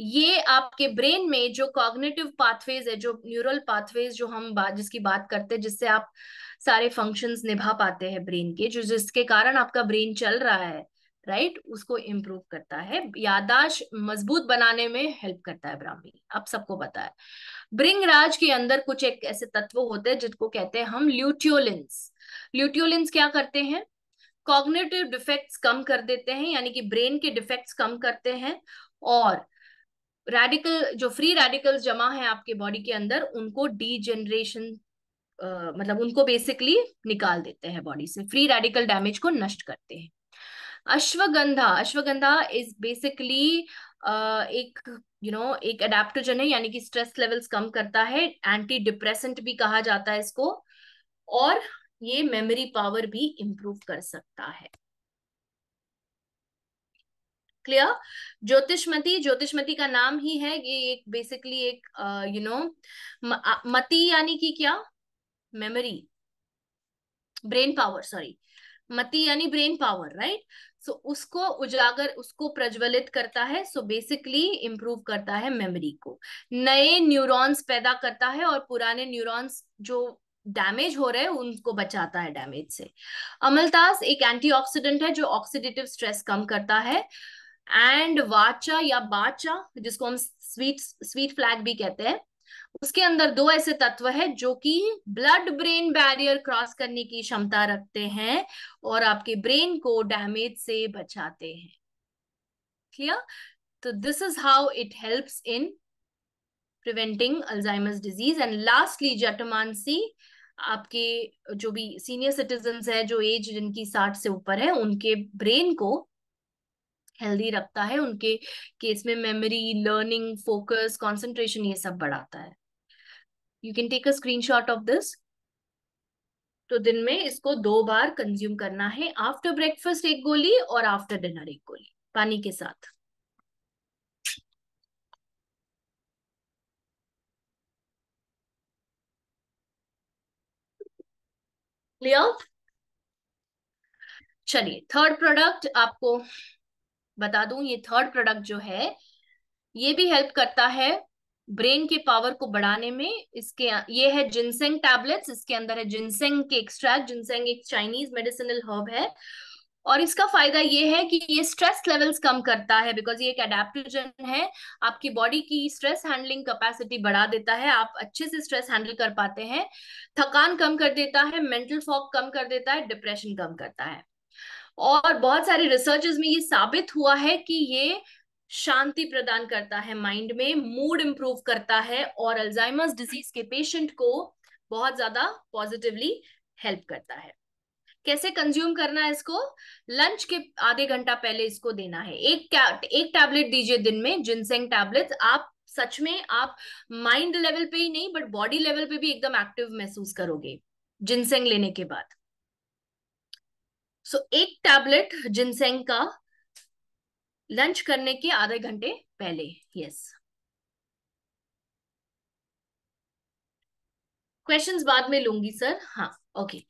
ये आपके ब्रेन में जो कॉग्निटिव पाथवेज है, जो न्यूरल पाथवेज जो हम जिसकी बात करते हैं, जिससे आप सारे फंक्शंस निभा पाते हैं ब्रेन के, जो जिसके कारण आपका ब्रेन चल रहा है, राइट, उसको इम्प्रूव करता है, याददाश्त मजबूत बनाने में हेल्प करता है ब्राह्मी, आप सबको पता है। भृंगराज के अंदर कुछ एक ऐसे तत्व होते हैं जिनको कहते हैं हम ल्यूटियोलिन्स। ल्यूटियोलिन्स क्या करते हैं, कॉग्निटिव डिफेक्ट्स कम कर देते हैं, यानी कि ब्रेन के डिफेक्ट्स कम करते हैं, और रेडिकल, जो फ्री रेडिकल्स जमा है आपके बॉडी के अंदर, उनको डीजेनरेशन, मतलब उनको बेसिकली निकाल देते हैं बॉडी से, फ्री रेडिकल डैमेज को नष्ट करते हैं। अश्वगंधा, अश्वगंधा इज बेसिकली एक एक अडेप्टोजन है, यानी कि स्ट्रेस लेवल्स कम करता है, एंटी डिप्रेसेंट भी कहा जाता है इसको, और ये मेमोरी पावर भी इंप्रूव कर सकता है। क्लियर, ज्योतिषमती, ज्योतिषमती का नाम ही है, ये एक बेसिकली एक यू नो मति, यानी कि क्या, मेमोरी, ब्रेन पावर, सॉरी, मति यानी ब्रेन पावर, राइट, सो उसको उजागर, उसको प्रज्वलित करता है, सो बेसिकली इंप्रूव करता है मेमोरी को, नए न्यूरॉन्स पैदा करता है, और पुराने न्यूरॉन्स जो डैमेज हो रहे हैं उनको बचाता है डैमेज से। अमलतास एक एंटीऑक्सीडेंट है जो ऑक्सीडेटिव स्ट्रेस कम करता है। एंड वाचा या बाचा, जिसको हम स्वीट स्वीट फ्लैग भी कहते हैं, उसके अंदर दो ऐसे तत्व है जो कि ब्लड ब्रेन बैरियर क्रॉस करने की क्षमता रखते हैं और आपके ब्रेन को डैमेज से बचाते हैं। क्लियर? तो this is how it helps in preventing Alzheimer's disease. And lastly jatamansi, आपके जो भी सीनियर सिटीजन्स है, जो एज जिनकी 60 से ऊपर है, उनके ब्रेन को हेल्दी रखता है। उनके केस में मेमोरी, लर्निंग, फोकस, कंसंट्रेशन, ये सब बढ़ाता है। You can take a screenshot of this. तो दिन में इसको 2 बार कंज्यूम करना है, आफ्टर ब्रेकफास्ट एक गोली और आफ्टर डिनर एक गोली, पानी के साथ। क्लियर? चलिए, थर्ड प्रोडक्ट आपको बता दूं। ये थर्ड प्रोडक्ट जो है, ये भी हेल्प करता है ब्रेन के पावर को बढ़ाने में। इसके ये है जिनसेंग टैबलेट्स। इसके अंदर है जिनसेंग के एक्सट्रैक्ट। जिनसेंग एक चाइनीज मेडिसिनल हर्ब है और इसका फायदा ये है कि ये स्ट्रेस लेवल्स कम करता है, बिकॉज ये एक एडेप्टोजन है। आपकी बॉडी की स्ट्रेस हैंडलिंग कैपेसिटी बढ़ा देता है, आप अच्छे से स्ट्रेस हैंडल कर पाते हैं। थकान कम कर देता है, मेंटल फॉग कम कर देता है, डिप्रेशन कम करता है। और बहुत सारे रिसर्चेस में ये साबित हुआ है कि ये शांति प्रदान करता है माइंड में, मूड इंप्रूव करता है और अल्जाइमर्स डिजीज के पेशेंट को बहुत ज्यादा पॉजिटिवली हेल्प करता है। कैसे कंज्यूम करना है इसको? लंच के आधे घंटा पहले इसको देना है। एक टैबलेट दीजिए दिन में, जिनसेंग टैबलेट्स। आप सच में आप माइंड लेवल पे ही नहीं बट बॉडी लेवल पे भी एकदम एक्टिव महसूस करोगे जिनसेंग लेने के बाद। सो एक टैबलेट जिनसेंग का लंच करने के आधे घंटे पहले। यस, क्वेश्चंस बाद में लूंगी सर। हाँ, ओके।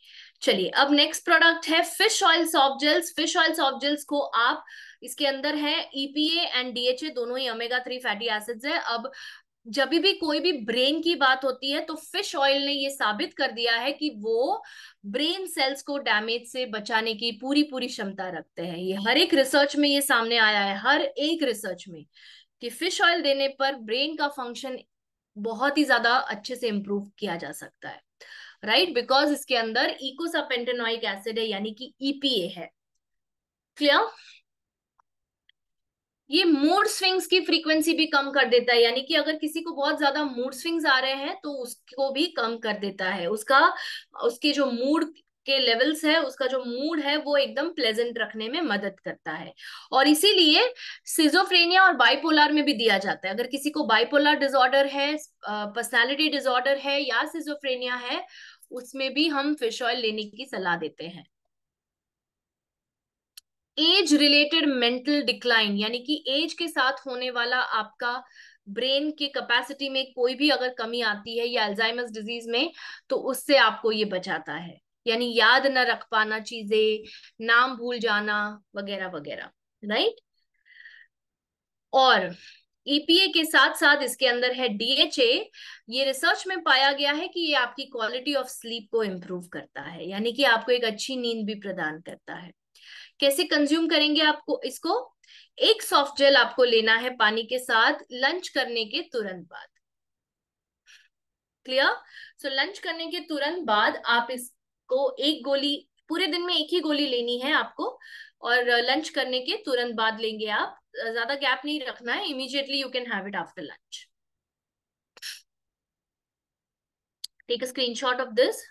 चलिए, अब नेक्स्ट प्रोडक्ट है fish oil soft gels. Fish oil soft gels को आप, इसके अंदर है ईपीए एंड डीएचए, दोनों ही ओमेगा 3 फैटी एसिड्स है। अब जब भी कोई भी ब्रेन की बात होती है तो फिश ऑयल ने ये साबित कर दिया है कि वो ब्रेन सेल्स को डैमेज से बचाने की पूरी पूरी क्षमता रखते हैं। ये हर एक रिसर्च में ये सामने आया है, हर एक रिसर्च में, कि फिश ऑयल देने पर ब्रेन का फंक्शन बहुत ही ज्यादा अच्छे से इंप्रूव किया जा सकता है। राइट? बिकॉज इसके अंदर इकोसापेंटेनोइक एसिड है, यानी कि ईपीए है। क्लियर? ये मूड स्विंग्स की फ्रीक्वेंसी भी कम कर देता है, यानी कि अगर किसी को बहुत ज्यादा मूड स्विंग्स आ रहे हैं तो उसको भी कम कर देता है। उसके जो मूड के लेवल्स है, उसका जो मूड है वो एकदम प्लेजेंट रखने में मदद करता है। और इसीलिए सिजोफ्रेनिया और बाइपोलर में भी दिया जाता है। अगर किसी को बाइपोलर डिसऑर्डर है, पर्सनालिटी डिसऑर्डर है या सिजोफ्रेनिया है, उसमें भी हम फिश ऑयल लेने की सलाह देते हैं। एज रिलेटेड मेंटल डिक्लाइन, यानी कि एज के साथ होने वाला आपका ब्रेन की कैपेसिटी में कोई भी अगर कमी आती है या अल्जाइमर्स डिजीज में, तो उससे आपको ये बचाता है। यानी याद न रख पाना चीजें, नाम भूल जाना, वगैरह वगैरह। राइट? और ईपीए के साथ साथ इसके अंदर है डीएचए। ये रिसर्च में पाया गया है कि ये आपकी क्वालिटी ऑफ स्लीप को इम्प्रूव करता है, यानी कि आपको एक अच्छी नींद भी प्रदान करता है। कैसे कंज्यूम करेंगे आपको इसको? एक सॉफ्ट जेल आपको लेना है पानी के साथ लंच करने के तुरंत बाद। क्लियर? सो लंच करने के तुरंत बाद आप इसको एक गोली, पूरे दिन में एक ही गोली लेनी है आपको, और लंच करने के तुरंत बाद लेंगे आप। ज्यादा गैप नहीं रखना है, immediately you can have it after lunch. Take a screenshot of this.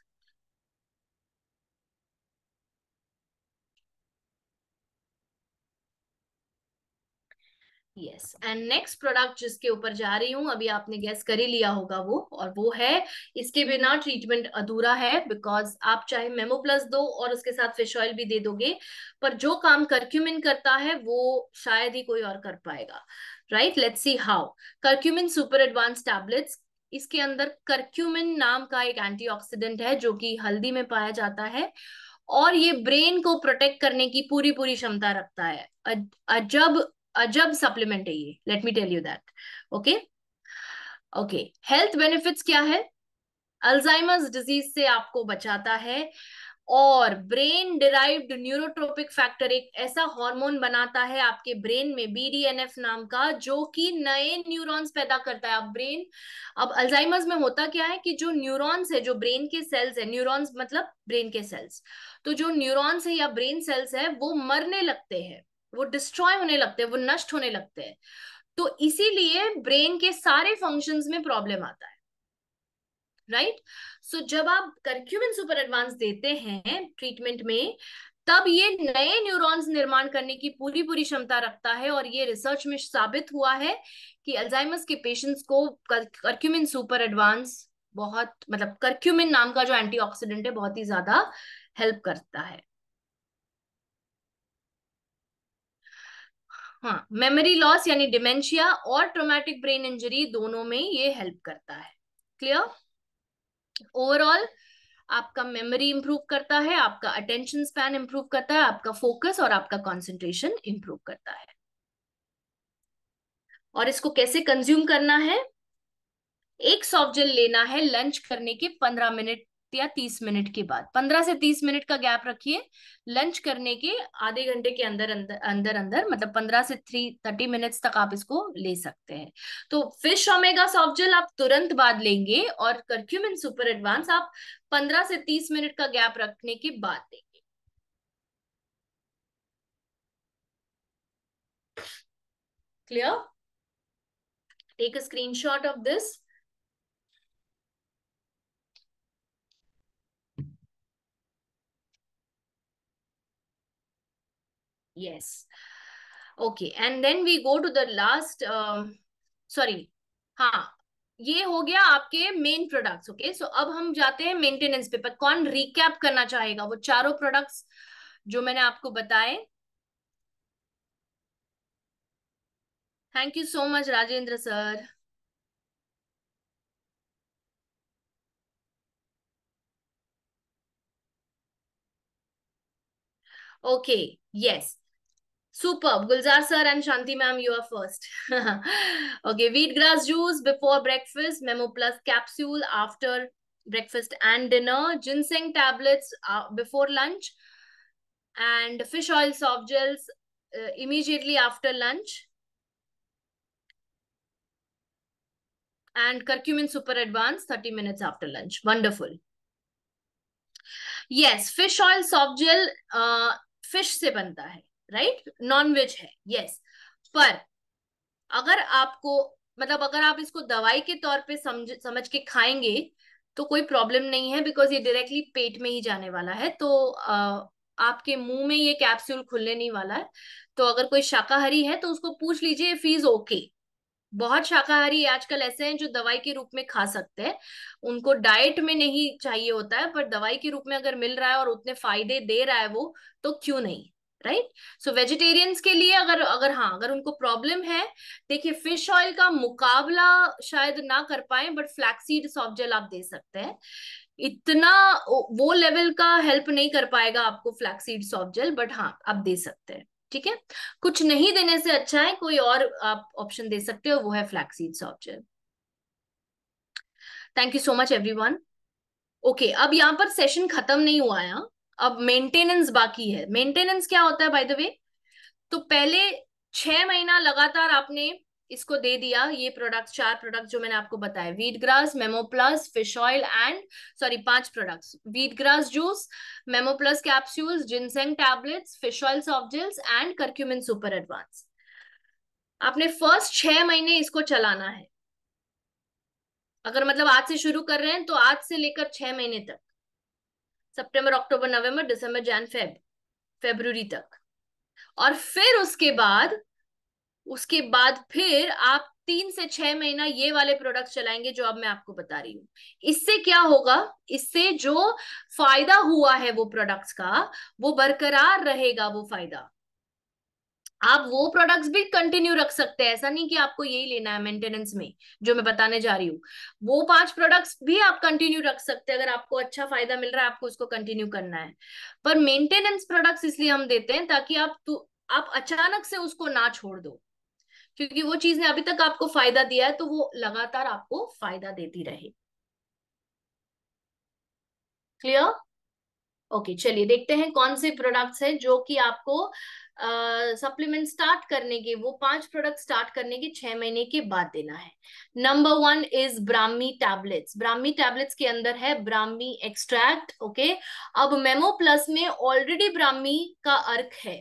Yes, and next product जिसके ऊपर जा रही हूं, अभी आपने गेस कर ही लिया होगा वो, और वो है, इसके बिना ट्रीटमेंट अधूरा है। बिकॉज आप चाहे मेमो प्लस दो और उसके साथ फिश ऑयल भी दे दोगे, पर जो काम करक्यूमिन करता है वो शायद ही कोई और कर पाएगा। Right? Let's see how. Curcumin super advance tablets. इसके अंदर करक्यूमिन नाम का एक एंटीऑक्सीडेंट है जो कि हल्दी में पाया जाता है, और ये ब्रेन को प्रोटेक्ट करने की पूरी पूरी क्षमता रखता है। अजब अजब सप्लीमेंट है ये, let me tell you that. Okay, okay. Health benefits क्या है? अल्जाइमर्स डिजीज से आपको बचाता है। और ब्रेन डिराइव्ड न्यूरोट्रोपिक फैक्टर, एक ऐसा हार्मोन बनाता है आपके ब्रेन में, BDNF नाम का, जो कि नए न्यूरॉन्स पैदा करता है। अब अल्जाइमर्स में होता क्या है कि जो न्यूरॉन्स है, जो ब्रेन के सेल्स है, न्यूरॉन्स मतलब ब्रेन के सेल्स, तो जो न्यूरॉन्स है या ब्रेन सेल्स है वो मरने लगते हैं, वो डिस्ट्रॉय होने लगते हैं, वो नष्ट होने लगते हैं। तो इसीलिए ब्रेन के सारे फंक्शंस में प्रॉब्लम आता है, राइट। सो जब आप करक्यूमिन सुपर एडवांस देते हैं ट्रीटमेंट में, तब ये नए न्यूरॉन्स निर्माण करने की पूरी पूरी क्षमता रखता है। और ये रिसर्च में साबित हुआ है कि अल्जाइमर्स के पेशेंट्स को करक्यूमिन सुपर एडवांस बहुत, मतलब करक्यूमिन नाम का जो एंटीऑक्सीडेंट है, बहुत ही ज्यादा हेल्प करता है। हाँ, मेमोरी लॉस यानी डिमेंशिया और ट्रोमैटिक ब्रेन इंजरी दोनों में ये हेल्प करता है। क्लियर? ओवरऑल आपका मेमोरी इंप्रूव करता है, आपका अटेंशन स्पैन इंप्रूव करता है, आपका फोकस और आपका कंसंट्रेशन इंप्रूव करता है। और इसको कैसे कंज्यूम करना है? एक सॉफ्ट जेल लेना है लंच करने के 15 मिनट या 30 मिनट के बाद, 15 से 30 मिनट का गैप रखिए। लंच करने के आधे घंटे के अंदर अंदर अंदर अंदर, मतलब 15 से 30 मिनट्स तक आप इसको ले सकते हैं। तो फिश ओमेगा सॉफ्ट जेल आप तुरंत बाद लेंगे, और करक्यूमिन सुपर एडवांस आप 15 से 30 मिनट का गैप रखने के बाद लेंगे। Clear? Take a screenshot of this. Yes. Okay, and then we go to the last, sorry, हाँ, ये हो गया आपके मेन प्रोडक्ट्स। ओके, सो अब हम जाते हैं मेंटेनेंस पे। पर कौन रिकैप करना चाहेगा वो चारों प्रोडक्ट्स जो मैंने आपको बताए? Thank you so much Rajendra sir. Okay, yes, superb. Gulzar sir and Shanti ma'am, you are first. Okay, wheatgrass juice before breakfast, Memo Plus capsule after breakfast and dinner, ginseng tablets before lunch, and fish oil soft gels immediately after lunch, and curcumin super advance 30 minutes after lunch. Wonderful. Yes, fish oil soft gel fish से बनता है, right, non veg है, yes. पर अगर आपको, मतलब अगर आप इसको दवाई के तौर पे समझ के खाएंगे तो कोई प्रॉब्लम नहीं है, बिकॉज ये डायरेक्टली पेट में ही जाने वाला है। तो आपके मुंह में ये कैप्सूल खुलने नहीं वाला है। तो अगर कोई शाकाहारी है तो उसको पूछ लीजिए इफ इज ओके। बहुत शाकाहारी आजकल ऐसे हैं जो दवाई के रूप में खा सकते हैं, उनको डाइट में नहीं चाहिए होता है, पर दवाई के रूप में अगर मिल रहा है और उतने फायदे दे रहा है वो, तो क्यों नहीं, राइट। सो वेजिटेरियंस के लिए अगर अगर हाँ, अगर उनको प्रॉब्लम है, देखिए फिश ऑयल का मुकाबला शायद ना कर पाए, बट फ्लैक्सीड सॉफ्ट जेल आप दे सकते हैं। इतना वो लेवल का हेल्प नहीं कर पाएगा आपको फ्लैक्सीड सॉफ्ट जेल, बट हाँ आप दे सकते हैं, ठीक है। कुछ नहीं देने से अच्छा है कोई और आप ऑप्शन दे सकते हो, वो है flaxseed soft gel. Thank you so much everyone. Okay, अब यहाँ पर सेशन खत्म नहीं हुआ है, हाँ? अब मेंटेनेंस बाकी है। मेंटेनेंस क्या होता है बाय द वे? तो पहले 6 महीना लगातार आपने इसको दे दिया, ये प्रोडक्ट, चार प्रोडक्ट जो मैंने आपको बताया, wheat grass, memo plus, fish oil and, sorry, 5 products, wheat grass juice, memo plus capsules, ginseng tablets, fish oil soft gels and curcumin super advance. आपने फर्स्ट 6 महीने इसको चलाना है। अगर मतलब आज से शुरू कर रहे हैं तो आज से लेकर 6 महीने तक, सितंबर अक्टूबर नवंबर दिसंबर जैन फेब्रुवरी तक। और फिर उसके बाद फिर आप 3 से 6 महीना ये वाले प्रोडक्ट चलाएंगे जो अब मैं आपको बता रही हूँ। इससे क्या होगा? इससे जो फायदा हुआ है वो प्रोडक्ट्स का, वो बरकरार रहेगा वो फायदा। आप वो प्रोडक्ट्स भी कंटिन्यू रख सकते हैं, ऐसा नहीं कि आपको यही लेना है मेंटेनेंस में जो मैं बताने जा रही हूँ। वो 5 प्रोडक्ट्स भी आप कंटिन्यू रख सकते हैं, अगर आपको अच्छा फायदा मिल रहा है, आपको उसको कंटिन्यू करना है। पर मेंटेनेंस प्रोडक्ट्स इसलिए हम देते हैं ताकि आप अचानक से उसको ना छोड़ दो, क्योंकि वो चीज ने अभी तक आपको फायदा दिया है तो वो लगातार आपको फायदा देती रहे। क्लियर? ओके, चलिए देखते हैं कौन से प्रोडक्ट्स हैं जो कि आपको सप्लीमेंट स्टार्ट करने के, वो 5 प्रोडक्ट स्टार्ट करने के 6 महीने के बाद देना है। Number 1 is Brahmi tablets. Brahmi tablets के अंदर है ब्राह्मी एक्सट्रैक्ट। ओके, अब मेमो प्लस में ऑलरेडी ब्राह्मी का अर्क है,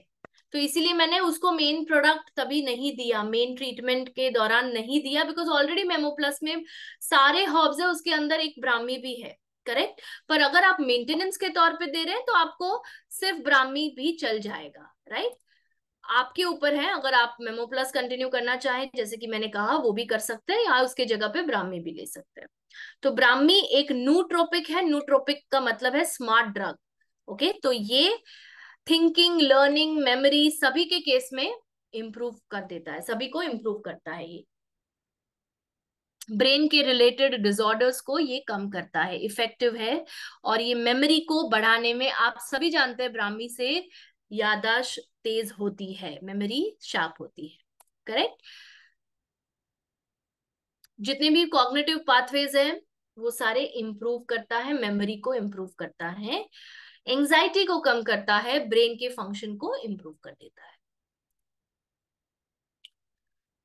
तो इसीलिए मैंने उसको मेन प्रोडक्ट तभी नहीं दिया, मेन ट्रीटमेंट के दौरान नहीं दिया, बिकॉज ऑलरेडी मेमो प्लस में सारे हर्ब्स है, उसके अंदर एक ब्राह्मी भी है। करेक्ट? पर अगर आप मेंटेनेंस के तौर पे दे रहे हैं तो आपको सिर्फ ब्राह्मी भी चल जाएगा। राइट? आपके ऊपर है, अगर आप मेमो प्लस कंटिन्यू करना चाहें जैसे कि मैंने कहा वो भी कर सकते हैं, या उसके जगह पे ब्राह्मी भी ले सकते हैं। तो ब्राह्मी एक नूट्रोपिक है। नूट्रोपिक का मतलब है स्मार्ट ड्रग। ओके, तो ये थिंकिंग, लर्निंग, मेमोरी सभी के केस में इंप्रूव कर देता है, सभी को इंप्रूव करता है ये। ब्रेन के रिलेटेड डिसऑर्डर्स को ये कम करता है, इफेक्टिव है। और ये मेमोरी को बढ़ाने में, आप सभी जानते हैं ब्राह्मी से याददाश्त तेज होती है, मेमोरी शार्प होती है। करेक्ट? जितने भी कॉग्निटिव पाथवेज हैं वो सारे इंप्रूव करता है, मेमोरी को इंप्रूव करता है, एंजाइटी को कम करता है, ब्रेन के फंक्शन को इंप्रूव कर देता है।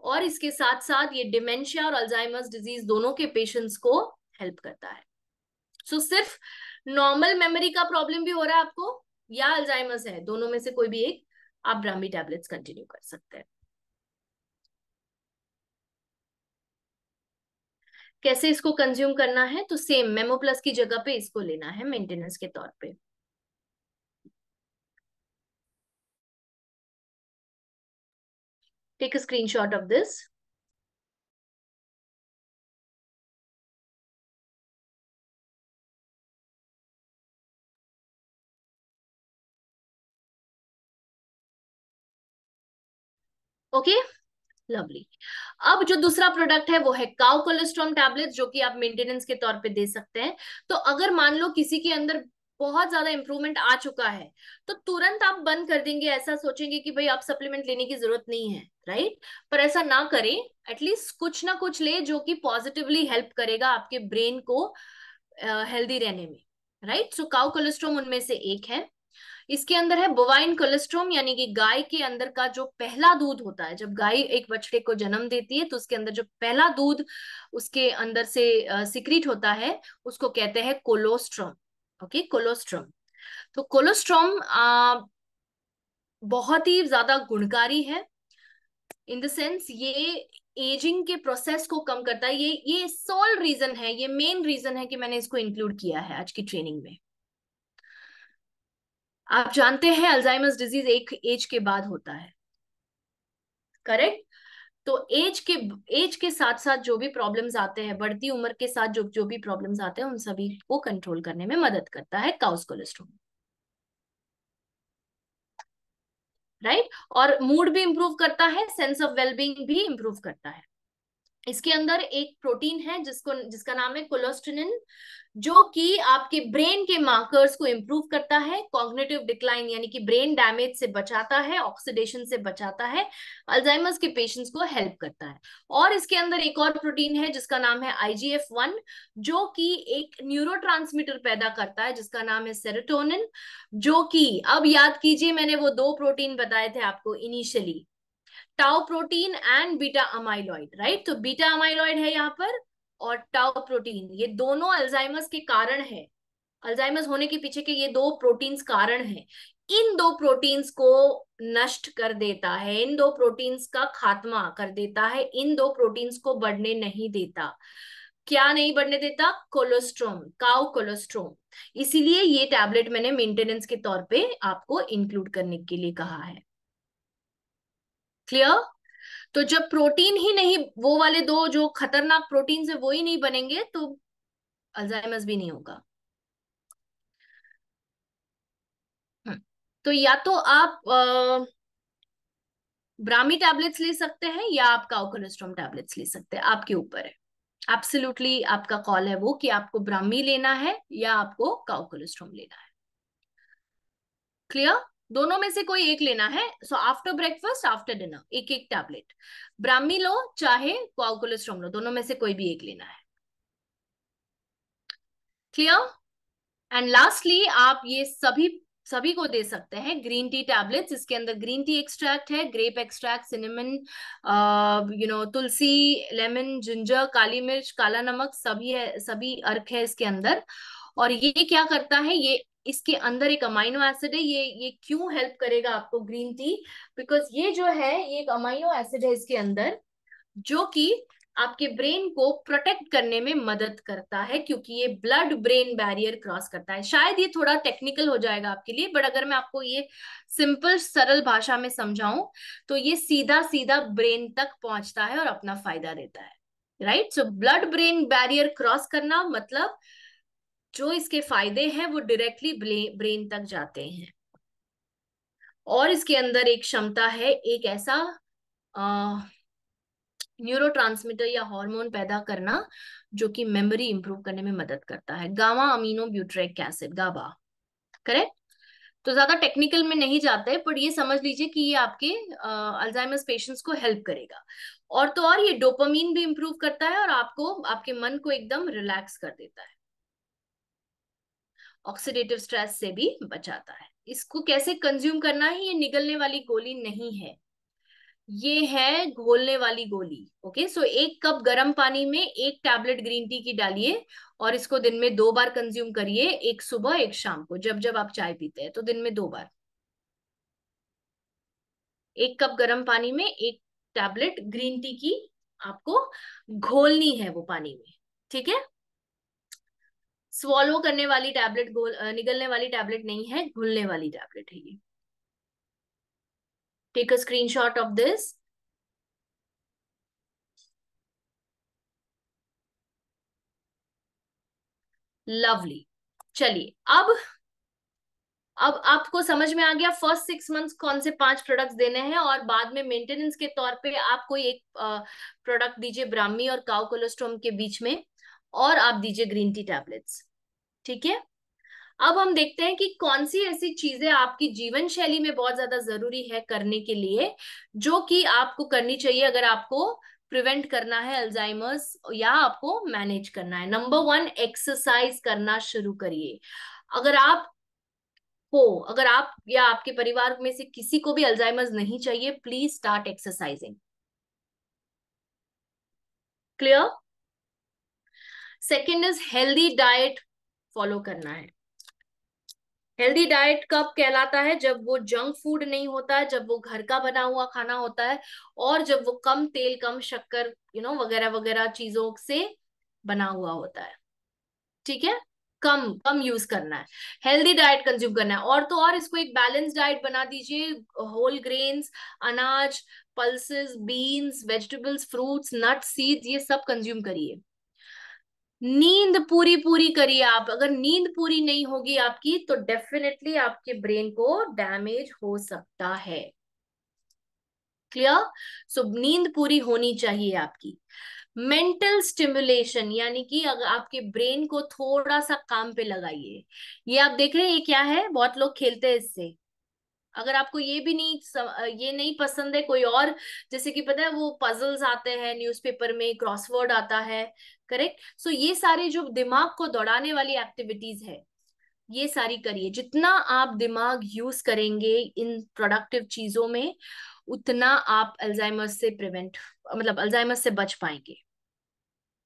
और इसके साथ साथ ये डिमेंशिया और अल्जाइमर्स डिजीज दोनों के पेशेंट्स को हेल्प करता है। सो सिर्फ नॉर्मल मेमोरी का प्रॉब्लम भी हो रहा है आपको, या अल्जाइमर्स है, दोनों में से कोई भी एक, आप ब्राह्मी टैबलेट्स कंटिन्यू कर सकते हैं। कैसे इसको कंज्यूम करना है? तो सेम मेमो प्लस की जगह पे इसको लेना है मेंटेनेंस के तौर पे। Take a screenshot of this. Okay, lovely. अब जो दूसरा प्रोडक्ट है वो है काउ कोलेस्ट्रॉम टैबलेट, जो कि आप मेंटेनेंस के तौर पे दे सकते हैं। तो अगर मान लो किसी के अंदर बहुत ज्यादा इंप्रूवमेंट आ चुका है, तो तुरंत आप बंद कर देंगे, ऐसा सोचेंगे कि भाई आप सप्लीमेंट लेने की जरूरत नहीं है। राइट? पर ऐसा ना करें, एटलीस्ट कुछ ना कुछ ले जो कि पॉजिटिवली हेल्प करेगा आपके ब्रेन को हेल्दी रहने में। राइट? सो काउ कोलेस्ट्रॉम उनमें से एक है। इसके अंदर है बोवाइन कोलेस्ट्रोम, यानी कि गाय के अंदर का जो पहला दूध होता है, जब गाय एक बछड़े को जन्म देती है तो उसके अंदर जो पहला दूध उसके अंदर से सिक्रीट होता है, उसको कहते हैं कोलोस्ट्रम। Okay, colostrum. तो कोलोस्ट्रम बहुत ही ज्यादा गुणकारी है, इन द सेंस ये एजिंग के प्रोसेस को कम करता है। ये सोल रीजन है, ये मेन रीजन है कि मैंने इसको इंक्लूड किया है आज की ट्रेनिंग में। आप जानते हैं अल्जाइमर्स डिजीज एक एज के बाद होता है। करेक्ट? तो एज के साथ साथ जो भी प्रॉब्लम्स आते हैं, बढ़ती उम्र के साथ जो जो भी प्रॉब्लम्स आते हैं, उन सभी को कंट्रोल करने में मदद करता है काउस कोलेस्ट्रॉल। राइट? और मूड भी इंप्रूव करता है, सेंस ऑफ वेलबींग भी इंप्रूव करता है। इसके अंदर एक प्रोटीन है जिसका नाम है कोलोस्टिनिन, जो कि आपके ब्रेन के मार्कर्स को इंप्रूव करता है, कॉग्निटिव डिक्लाइन यानी कि ब्रेन डैमेज से बचाता है, ऑक्सीडेशन से बचाता है, अल्जाइमर्स के पेशेंट्स को हेल्प करता है। और इसके अंदर एक और प्रोटीन है जिसका नाम है IGF-1, जो कि एक न्यूरोट्रांसमीटर पैदा करता है जिसका नाम है सेरोटोनिन। जो कि अब याद कीजिए, मैंने वो 2 प्रोटीन बताए थे आपको initially, tau protein and beta amyloid. Right? तो बीटा अमाइलॉइड है यहाँ पर, और टाउ प्रोटीन, ये दोनों अल्जाइमर्स के कारण है, अल्जाइमर्स होने के पीछे के ये 2 प्रोटीन्स कारण है। इन 2 प्रोटीन्स को नष्ट कर देता है, इन 2 प्रोटीन्स का खात्मा कर देता है, इन 2 प्रोटीन्स को बढ़ने नहीं देता। क्या नहीं बढ़ने देता? Colostrum, cow colostrum. इसीलिए ये टैबलेट मैंने मेंटेनेंस के तौर पे आपको इंक्लूड करने के लिए कहा है। क्लियर? तो जब प्रोटीन ही नहीं, वो वाले 2 जो खतरनाक प्रोटीन है वो ही नहीं बनेंगे, तो अल्जाइमर्स भी नहीं होगा। तो या तो आप ब्राह्मी टैबलेट्स ले सकते हैं, या आप काउ कोलेस्ट्रॉम टैबलेट्स ले सकते हैं, आपके ऊपर है। एब्सोल्युटली आपका कॉल है वो, कि आपको ब्राह्मी लेना है या आपको काउ कोलेस्ट्रॉम लेना है। क्लियर? दोनों में से कोई एक लेना है। So after breakfast, after dinner एक एक टैबलेट, ब्राह्मी लो चाहे काउ कोलेस्ट्रॉम लो, दोनों में से कोई भी एक लेना है। क्लियर? एंड लास्टली आप ये सभी सभी को दे सकते हैं ग्रीन टी टैबलेट्स। इसके अंदर ग्रीन टी एक्सट्रैक्ट है, ग्रेप एक्सट्रैक्ट, सिनेमन, तुलसी, लेमन, जिंजर, काली मिर्च, काला नमक, सभी है, सभी अर्क है इसके अंदर। और ये क्या करता है, ये इसके अंदर एक अमाइनो एसिड है। ये क्यों हेल्प करेगा आपको ग्रीन टी? बिकॉज ये जो है, ये एक अमाइनो एसिड है इसके अंदर, जो कि आपके ब्रेन को प्रोटेक्ट करने में मदद करता है, क्योंकि ये ब्लड ब्रेन बैरियर क्रॉस करता है। शायद ये थोड़ा टेक्निकल हो जाएगा आपके लिए, बट अगर मैं आपको ये सिंपल सरल भाषा में समझाऊं तो ये सीधा सीधा ब्रेन तक पहुंचता है और अपना फायदा देता है। Right? So blood brain barrier cross करना मतलब जो इसके फायदे हैं वो डायरेक्टली ब्रेन तक जाते हैं। और इसके अंदर एक क्षमता है, एक ऐसा न्यूरोट्रांसमीटर या हार्मोन पैदा करना जो कि मेमोरी इंप्रूव करने में मदद करता है, गामा अमीनो ब्यूट्रिक एसिड, गाबा। करेक्ट? तो ज्यादा टेक्निकल में नहीं जाते, पर ये समझ लीजिए कि ये आपके अल्जाइमर्स पेशेंट्स को हेल्प करेगा। और तो और ये डोपामीन भी इंप्रूव करता है और आपको, आपके मन को एकदम रिलैक्स कर देता है, ऑक्सीडेटिव स्ट्रेस से भी बचाता है। इसको कैसे कंज्यूम करना है? ये निगलने वाली गोली नहीं है, ये है घोलने वाली गोली। ओके, सो 1 कप गर्म पानी में 1 टैबलेट ग्रीन टी की डालिए और इसको दिन में 2 बार कंज्यूम करिए, एक सुबह एक शाम को, जब जब आप चाय पीते हैं तो दिन में 2 बार। 1 कप गर्म पानी में 1 टैबलेट ग्रीन टी की आपको घोलनी है वो पानी में। ठीक है? स्वॉलो करने वाली टैबलेट, निगलने वाली टैबलेट नहीं है, घुलने वाली टैबलेट है ये। Take a screenshot of this. Lovely. चलिए, अब आपको समझ में आ गया फर्स्ट 6 मंथ्स कौन से 5 प्रोडक्ट्स देने हैं, और बाद में मेंटेनेंस के तौर पे आप कोई एक प्रोडक्ट दीजिए ब्राह्मी और काउ कोलोस्ट्रॉम के बीच में, और आप दीजिए ग्रीन टी टैबलेट्स। ठीक है? अब हम देखते हैं कि कौन सी ऐसी चीजें आपकी जीवन शैली में बहुत ज्यादा जरूरी है करने के लिए, जो कि आपको करनी चाहिए अगर आपको प्रिवेंट करना है अल्जाइमर्स या आपको मैनेज करना है। नंबर 1, एक्सरसाइज करना शुरू करिए। अगर आप हो, अगर आप या आपके परिवार में से किसी को भी अल्जाइमर्स नहीं चाहिए, please start exercising. Clear? Second is healthy diet follow करना है। हेल्दी डाइट कब कहलाता है? जब वो जंक फूड नहीं होता है, जब वो घर का बना हुआ खाना होता है, और जब वो कम तेल, कम शक्कर, वगैरह वगैरह चीजों से बना हुआ होता है। ठीक है? कम कम यूज करना है, हेल्दी डाइट कंज्यूम करना है। और तो और इसको एक बैलेंस डाइट बना दीजिए। होल ग्रेन्स, अनाज, pulses, beans, vegetables, fruits, nuts, seeds, ये सब कंज्यूम करिए। नींद पूरी पूरी करिए आप। अगर नींद पूरी नहीं होगी आपकी तो डेफिनेटली आपके ब्रेन को डैमेज हो सकता है। क्लियर? सो नींद पूरी होनी चाहिए आपकी। मेंटल स्टिमुलेशन, यानी कि अगर आपके ब्रेन को थोड़ा सा काम पे लगाइए। ये आप देख रहे हैं, ये क्या है? बहुत लोग खेलते हैं इससे। अगर आपको ये भी नहीं ये नहीं पसंद है कोई और, जैसे कि पता है वो पजल्स आते हैं न्यूज़पेपर में, क्रॉसवर्ड आता है। करेक्ट? सो ये सारे जो दिमाग को दौड़ाने वाली एक्टिविटीज है, ये सारी करिए। जितना आप दिमाग यूज करेंगे इन प्रोडक्टिव चीजों में, उतना आप अल्जाइमर्स से प्रिवेंट, मतलब अल्जाइमर्स से बच पाएंगे।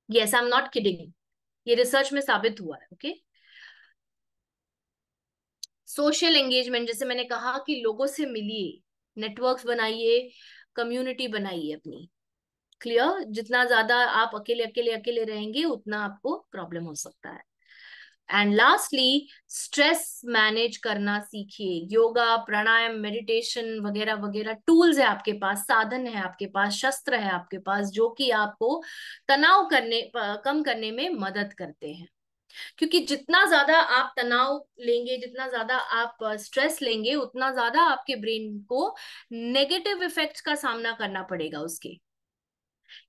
Yes, I am not kidding, ये रिसर्च में साबित हुआ है। ओके? सोशल एंगेजमेंट, जैसे मैंने कहा कि लोगों से मिलिए, नेटवर्क्स बनाइए, कम्युनिटी बनाइए अपनी। क्लियर? जितना ज्यादा आप अकेले अकेले अकेले रहेंगे उतना आपको प्रॉब्लम हो सकता है। एंड लास्टली, स्ट्रेस मैनेज करना सीखिए। योगा, प्राणायाम, मेडिटेशन वगैरह वगैरह टूल्स है आपके पास, साधन है आपके पास, शस्त्र है आपके पास, जो कि आपको तनाव कम करने में मदद करते हैं। क्योंकि जितना ज्यादा आप तनाव लेंगे, जितना ज्यादा आप स्ट्रेस लेंगे, उतना ज्यादा आपके ब्रेन को नेगेटिव इफेक्ट्स का सामना करना पड़ेगा उसके।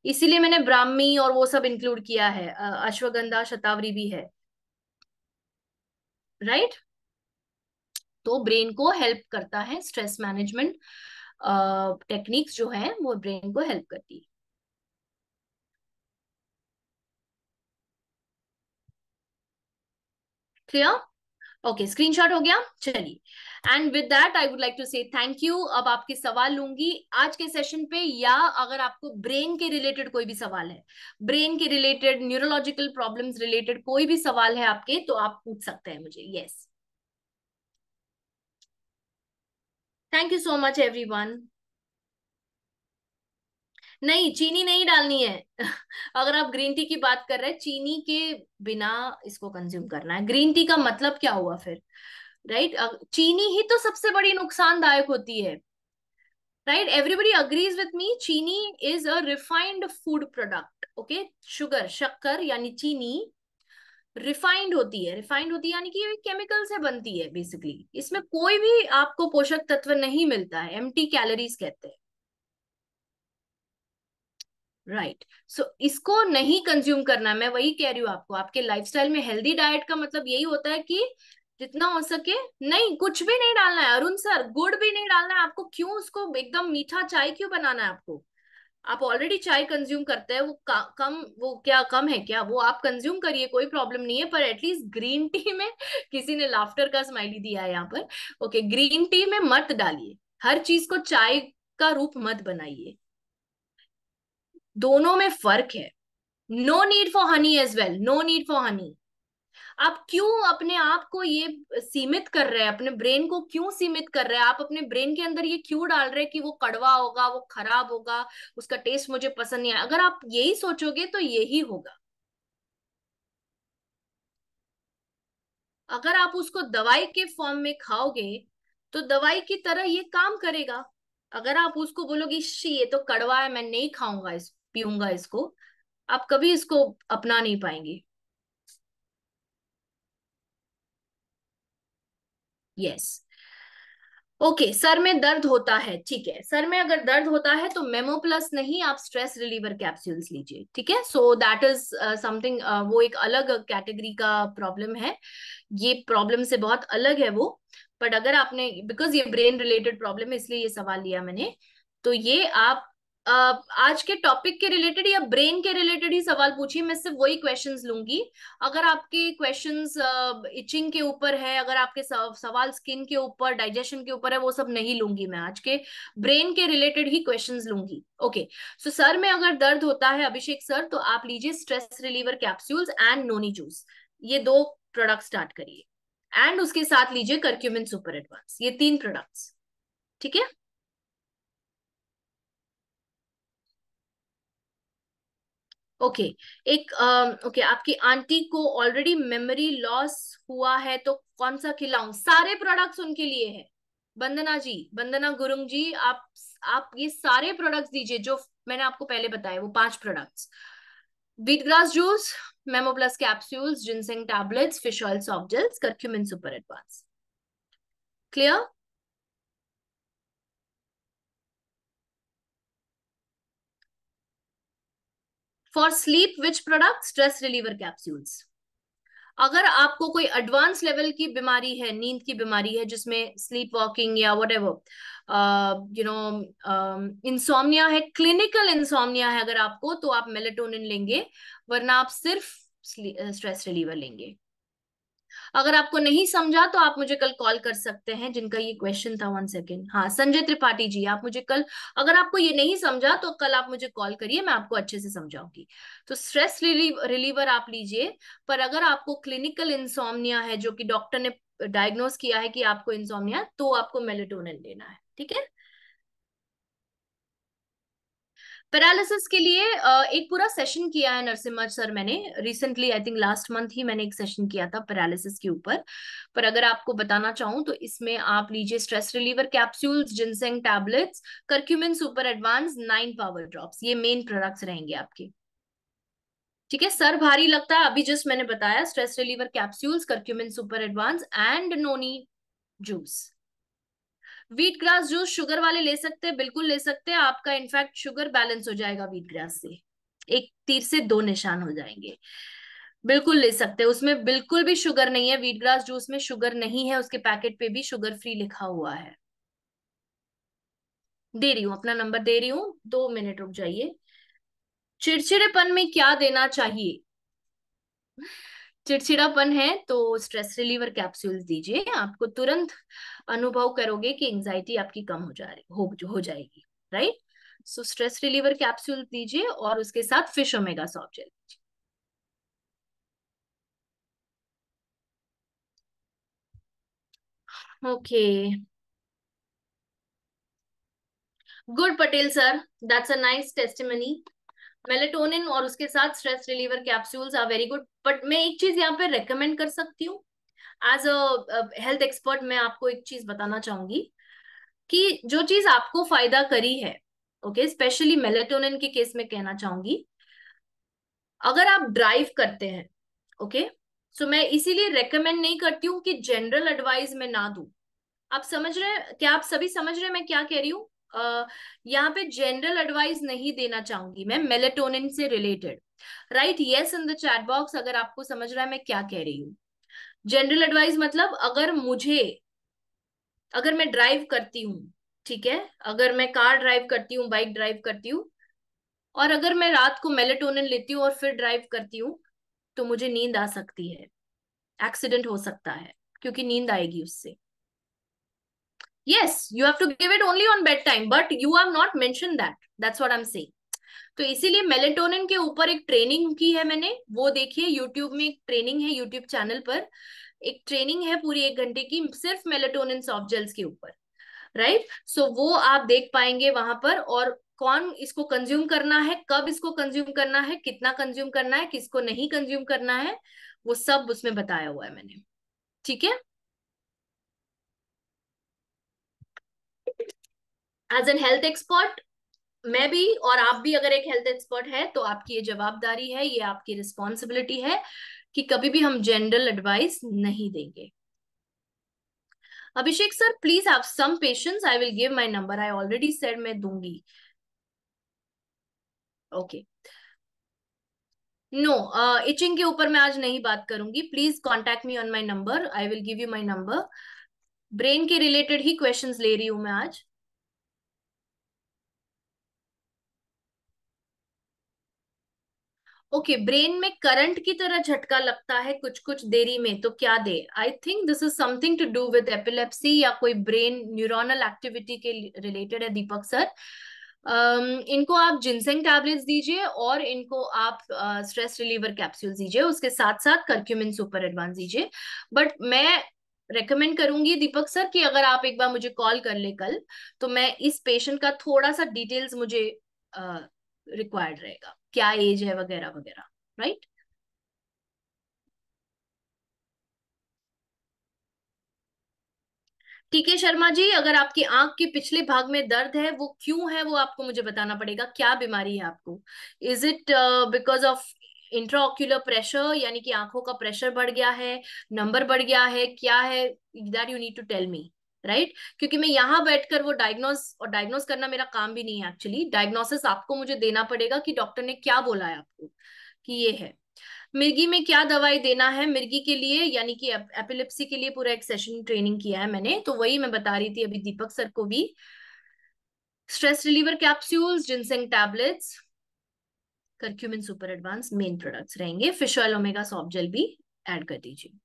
इसीलिए मैंने ब्राह्मी और वो सब इंक्लूड किया है, अश्वगंधा, शतावरी भी है। राइट? तो ब्रेन को हेल्प करता है, स्ट्रेस मैनेजमेंट टेक्निक्स जो है वो ब्रेन को हेल्प करती है। क्लियर? ओके, स्क्रीनशॉट हो गया, चलिए। And with that I would like to say thank you. अब आपके सवाल लूंगी आज के सेशन पे, या अगर आपको ब्रेन के रिलेटेड कोई भी सवाल है, ब्रेन के रिलेटेड, न्यूरोलॉजिकल प्रॉब्लम्स रिलेटेड कोई भी सवाल है आपके, तो आप पूछ सकते हैं मुझे। Yes, thank you so much everyone. नहीं, चीनी नहीं डालनी है। अगर आप ग्रीन टी की बात कर रहे हैं, चीनी के बिना इसको कंज्यूम करना है। ग्रीन टी का मतलब क्या हुआ फिर? राइट, चीनी ही तो सबसे बड़ी नुकसानदायक होती है। Right, everybody agrees with me, chini is a refined food product. Okay, sugar, शक्कर यानी चीनी रिफाइंड होती है। रिफाइंड होती है यानी कि ये केमिकल से बनती है बेसिकली। इसमें कोई भी आपको पोषक तत्व नहीं मिलता है, एम्प्टी कैलोरीज कहते हैं। राइट, सो इसको नहीं कंज्यूम करना। मैं वही कह रही हूँ आपको, आपके लाइफस्टाइल में हेल्दी डाइट का मतलब यही होता है कि जितना हो सके, नहीं कुछ भी नहीं डालना है अरुण सर, गुड़ भी नहीं डालना है आपको। क्यों उसको एकदम मीठा चाय क्यों बनाना है आपको? आप ऑलरेडी चाय कंज्यूम करते हैं, वो कम, वो क्या कम है क्या? वो आप कंज्यूम करिए, कोई प्रॉब्लम नहीं है, पर एटलीस्ट ग्रीन टी में किसी ने लाफ्टर का स्माइली दिया है यहाँ पर। ओके, ग्रीन टी में मत डालिए, हर चीज को चाय का रूप मत बनाइए। दोनों में फर्क है। No need for honey as well, no need for honey. आप क्यों अपने आप को ये सीमित कर रहे हैं? अपने ब्रेन को क्यों सीमित कर रहे हैं? आप अपने ब्रेन के अंदर ये क्यों डाल रहे हैं कि वो कड़वा होगा, वो खराब होगा, उसका टेस्ट मुझे पसंद नहीं है? अगर आप यही सोचोगे तो यही होगा। अगर आप उसको दवाई के फॉर्म में खाओगे तो दवाई की तरह ये काम करेगा। अगर आप उसको बोलोगे शी ये तो कड़वा है, मैं नहीं खाऊंगा, इस पीऊंगा इसको, आप कभी इसको अपना नहीं पाएंगे। यस। ओके, सर में दर्द होता है, ठीक है, सर में अगर दर्द होता है तो मेमो प्लस नहीं, आप स्ट्रेस रिलीवर कैप्सूल्स लीजिए, ठीक है। सो दैट इज समथिंग, वो एक अलग कैटेगरी का प्रॉब्लम है। ये प्रॉब्लम से बहुत अलग है वो। बट अगर आपने, बिकॉज ये ब्रेन रिलेटेड प्रॉब्लम है इसलिए ये सवाल लिया मैंने, तो ये आप आज के टॉपिक के रिलेटेड या ब्रेन के रिलेटेड ही सवाल पूछिए, मैं सिर्फ वही क्वेश्चंस लूंगी। अगर आपके क्वेश्चंस इचिंग के ऊपर है, अगर आपके सवाल स्किन के ऊपर, डाइजेशन के ऊपर है, वो सब नहीं लूंगी मैं आज के। ब्रेन के रिलेटेड ही क्वेश्चंस लूंगी। ओके, सो सर में अगर दर्द होता है अभिषेक सर, तो आप लीजिए stress reliever capsules and noni juice, ये दो प्रोडक्ट स्टार्ट करिए। एंड उसके साथ लीजिए करक्यूमिन सुपर एडवांस, ये तीन प्रोडक्ट्स, ठीक है। ओके, एक ओके, आपकी आंटी को ऑलरेडी मेमोरी लॉस हुआ है तो कौन सा खिलाऊं? सारे प्रोडक्ट्स उनके लिए है। वंदना जी, वंदना गुरुंग जी, आप ये सारे प्रोडक्ट्स दीजिए जो मैंने आपको पहले बताए, वो 5 products. Wheat grass juice, memo plus capsules, ginseng tablets, fish oil soft gels, curcumin super advance. Clear? For sleep which product? Stress reliever capsules. अगर आपको कोई एडवांस लेवल की बीमारी है, नींद की बीमारी है, जिसमें स्लीप वॉकिंग या what ever, you know, insomnia है, क्लिनिकल इंसोम्निया है अगर आपको, तो आप मेलेटोनिन लेंगे, वरना आप सिर्फ स्ट्रेस रिलीवर लेंगे। अगर आपको नहीं समझा तो आप मुझे कल कॉल कर सकते हैं, जिनका ये क्वेश्चन था। 1 सेकेंड, हाँ, संजय त्रिपाठी जी, आप मुझे कल, अगर आपको ये नहीं समझा तो कल आप मुझे कॉल करिए, मैं आपको अच्छे से समझाऊंगी। तो स्ट्रेस रिलीवर आप लीजिए। पर अगर आपको क्लिनिकल इंसोम्निया है, जो कि डॉक्टर ने डायग्नोस किया है कि आपको इंसोम्निया, तो आपको मेलेटोनिन लेना है, ठीक है। पैरालिसिस के लिए एक पूरा सेशन किया है नरसिम्हा सर, मैंने recently, I think last month ही मैंने एक सेशन किया था पैरालिसिस के ऊपर। पर अगर आपको बताना चाहूँ तो इसमें आप लीजिए stress reliever capsules, ginseng tablets, curcumin super advance, 9 power drops, ये मेन प्रोडक्ट्स रहेंगे आपके, ठीक है। सर भारी लगता है, अभी जस्ट मैंने बताया, stress reliever capsules, curcumin super advance and noni juice. Wheat grass juice sugar वाले ले सकते हैं, बिल्कुल ले सकते हैं, आपका इनफैक्ट शुगर बैलेंस हो जाएगा व्हीट ग्रास से, एक तीर से दो निशान हो जाएंगे। बिल्कुल ले सकते हैं, उसमें बिल्कुल भी शुगर नहीं है, व्हीट ग्रास जूस में शुगर नहीं है, उसके पैकेट पे भी शुगर फ्री लिखा हुआ है। दे रही हूँ, अपना नंबर दे रही हूँ, 2 मिनट रुक जाइए। चिड़चिड़ेपन में क्या देना चाहिए? चिड़चिड़ापन है तो स्ट्रेस रिलीवर कैप्सूल्स दीजिए, आपको तुरंत अनुभव करोगे कि एंजाइटी आपकी कम हो जा रही हो जाएगी, right. So stress reliever capsule दीजिए और उसके साथ फिश ओमेगा सॉफ्ट जेल दीजिए। Okay, good Patel sir, that's a nice testimony. Melatonin और उसके साथ stress reliever capsules are very good, but मैं एक चीज यहाँ पे रेकमेंड कर सकती हूँ एज अ हेल्थ एक्सपर्ट। मैं आपको एक चीज बताना चाहूंगी कि जो चीज आपको फायदा करी है, ओके, स्पेशली मेलेटोनिन के केस में कहना चाहूंगी, अगर आप ड्राइव करते हैं, ओके, सो मैं इसीलिए रेकमेंड नहीं करती हूँ कि जनरल एडवाइस में ना दूं। आप समझ रहे हैं क्या? आप सभी समझ रहे हैं मैं क्या कह रही हूँ? यहाँ पे जनरल एडवाइस नहीं देना चाहूंगी मैं मेलेटोनिन से related. Right, yes in the chat box अगर आपको समझ रहा है मैं क्या कह रही हूँ। जनरल एडवाइस मतलब अगर मैं ड्राइव करती हूँ, ठीक है, अगर मैं कार ड्राइव करती हूँ, बाइक ड्राइव करती हूँ, और अगर मैं रात को मेलेटोनिन लेती हूँ और फिर ड्राइव करती हूँ, तो मुझे नींद आ सकती है, एक्सीडेंट हो सकता है, क्योंकि नींद आएगी उससे। Yes, you have to give it only on bedtime, but you have not mentioned that. That's what I'm saying. तो इसीलिए मेलेटोनिन के ऊपर एक ट्रेनिंग की है मैंने, वो देखिए यूट्यूब में एक ट्रेनिंग है, यूट्यूब चैनल पर एक ट्रेनिंग है पूरी 1 घंटे की सिर्फ मेलेटोनिन सॉफ्ट जेल्स के ऊपर, राइट। सो वो आप देख पाएंगे वहां पर, और कौन इसको कंज्यूम करना है, कब इसको कंज्यूम करना है, कितना कंज्यूम करना है, किसको नहीं कंज्यूम करना है, वो सब उसमें बताया हुआ है मैंने, ठीक है। एज एन हेल्थ एक्सपर्ट मैं भी और आप भी अगर एक हेल्थ एक्सपर्ट है तो आपकी ये जवाबदारी है, ये आपकी रिस्पॉन्सिबिलिटी है कि कभी भी हम जनरल एडवाइस नहीं देंगे। Abhishek sir please have some patience, I will give my number, I already said मैं दूंगी। ओके, नो, इचिंग के ऊपर मैं आज नहीं बात करूंगी, please contact me on my number, I will give you my number. Brain के रिलेटेड ही क्वेश्चंस ले रही हूं मैं आज। ओके, ब्रेन में करंट की तरह झटका लगता है कुछ कुछ देरी में, तो क्या दे? I think this is something to do with epilepsy या कोई ब्रेन न्यूरोनल एक्टिविटी के रिलेटेड है दीपक सर। इनको आप जिनसेंग टैबलेट्स दीजिए और इनको आप स्ट्रेस रिलीवर कैप्सूल दीजिए, उसके साथ साथ करक्यूमिन सुपर एडवांस दीजिए। बट मैं रेकमेंड करूंगी दीपक सर कि अगर आप एक बार मुझे कॉल कर ले कल, तो मैं इस पेशेंट का थोड़ा सा डिटेल्स मुझे रिक्वायर्ड रहेगा, क्या एज है वगैरह वगैरह, राइट। ठीक है शर्मा जी, अगर आपकी आंख के पिछले भाग में दर्द है वो क्यों है वो आपको मुझे बताना पड़ेगा, क्या बीमारी है आपको? Is it because of intraocular pressure, यानी कि आंखों का प्रेशर बढ़ गया है, नंबर बढ़ गया है, क्या है? That you need to tell me, right. क्योंकि मैं यहाँ बैठकर वो डायग्नोस करना मेरा काम भी नहीं है, एक्चुअली डायग्नोसिस आपको मुझे देना पड़ेगा कि डॉक्टर ने क्या बोला है आपको कि ये है। मिर्गी में क्या दवाई देना है मिर्गी के लिए, यानी कि एपिलेप्सी के लिए पूरा एक सेशन ट्रेनिंग किया है मैंने, तो वही मैं बता रही थी अभी दीपक सर को भी। Stress reliever capsules, ginseng tablets, curcumin super advance men products रहेंगे, fish oil omega soft gel भी ऐड कर दीजिए।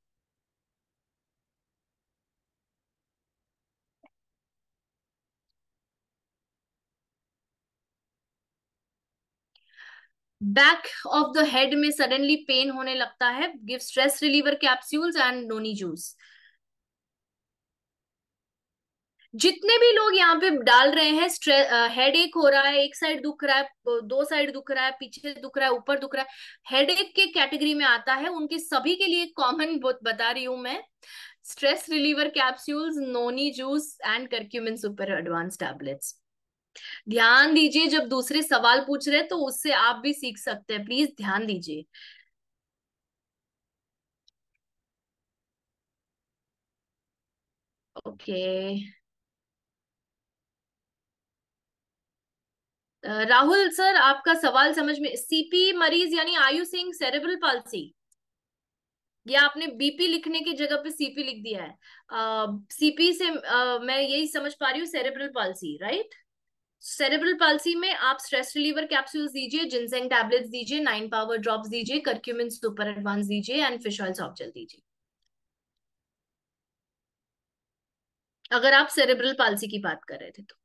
बैक ऑफ द हेड में सडनली पेन होने लगता है, give stress reliever capsules and noni juice. जितने भी लोग यहाँ पे डाल रहे हैं, हेड एक हो रहा है, एक साइड दुख रहा है, दो साइड दुख रहा है, पीछे दुख रहा है, ऊपर दुख रहा है, हेड एक के कैटेगरी में आता है, उनके सभी के लिए कॉमन बता रही हूं मैं, stress reliever capsules, noni juice and curcumin super advance tablets. ध्यान दीजिए, जब दूसरे सवाल पूछ रहे हैं तो उससे आप भी सीख सकते हैं, प्लीज ध्यान दीजिए। ओके, राहुल सर आपका सवाल समझ में, सीपी मरीज यानी are you saying cerebral palsy, या आपने बीपी लिखने की जगह पे सीपी लिख दिया है? सीपी से मैं यही समझ पा रही हूँ, cerebral palsy, right. Cerebral palsy में आप स्ट्रेस रिलीवर कैप्सूल्स दीजिए, जिंसेंग टैबलेट्स दीजिए, 9 पावर ड्रॉप्स दीजिए, करक्यूमिन सुपर एडवांस दीजिए and fish oil soft gel दीजिए, अगर आप सेरेब्रल पाल्सी की बात कर रहे थे तो।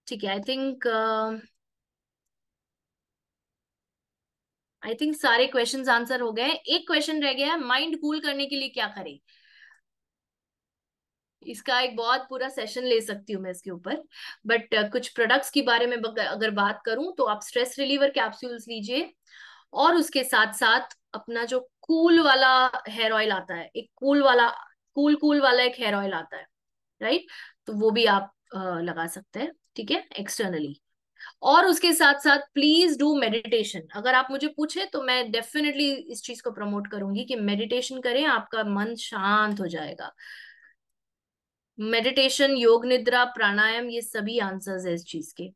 ठीक है, आई थिंक सारे क्वेश्चंस आंसर हो गए। एक क्वेश्चन रह गया है, माइंड कूल करने के लिए क्या करें। इसका एक बहुत पूरा सेशन ले सकती हूँ मैं इसके ऊपर, बट कुछ प्रोडक्ट्स के बारे में अगर बात करूं तो आप स्ट्रेस रिलीवर कैप्सूल्स लीजिए, और उसके साथ साथ अपना जो कूल वाला हेयर ऑयल आता है, एक कूल कूल वाला एक हेयर ऑयल आता है, राइट, तो वो भी आप लगा सकते हैं, ठीक है, एक्सटर्नली। और उसके साथ साथ प्लीज डू मेडिटेशन। अगर आप मुझे पूछे तो मैं डेफिनेटली इस चीज को प्रमोट करूंगी कि मेडिटेशन करें, आपका मन शांत हो जाएगा। मेडिटेशन, योग निद्रा, प्राणायाम, ये सभी आंसर्स है इस चीज के।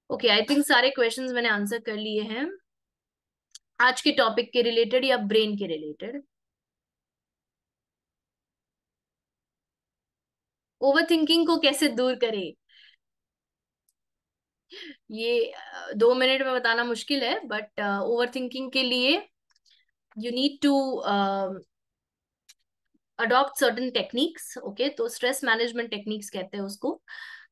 ओके, आई थिंक सारे क्वेश्चंस मैंने आंसर कर लिए हैं आज के टॉपिक के रिलेटेड या ब्रेन के रिलेटेड। ओवर थिंकिंग को कैसे दूर करें, ये 2 मिनट में बताना मुश्किल है, बट ओवर थिंकिंग के लिए you need to adopt certain techniques. Okay, तो स्ट्रेस मैनेजमेंट टेक्निक्स कहते हैं उसको,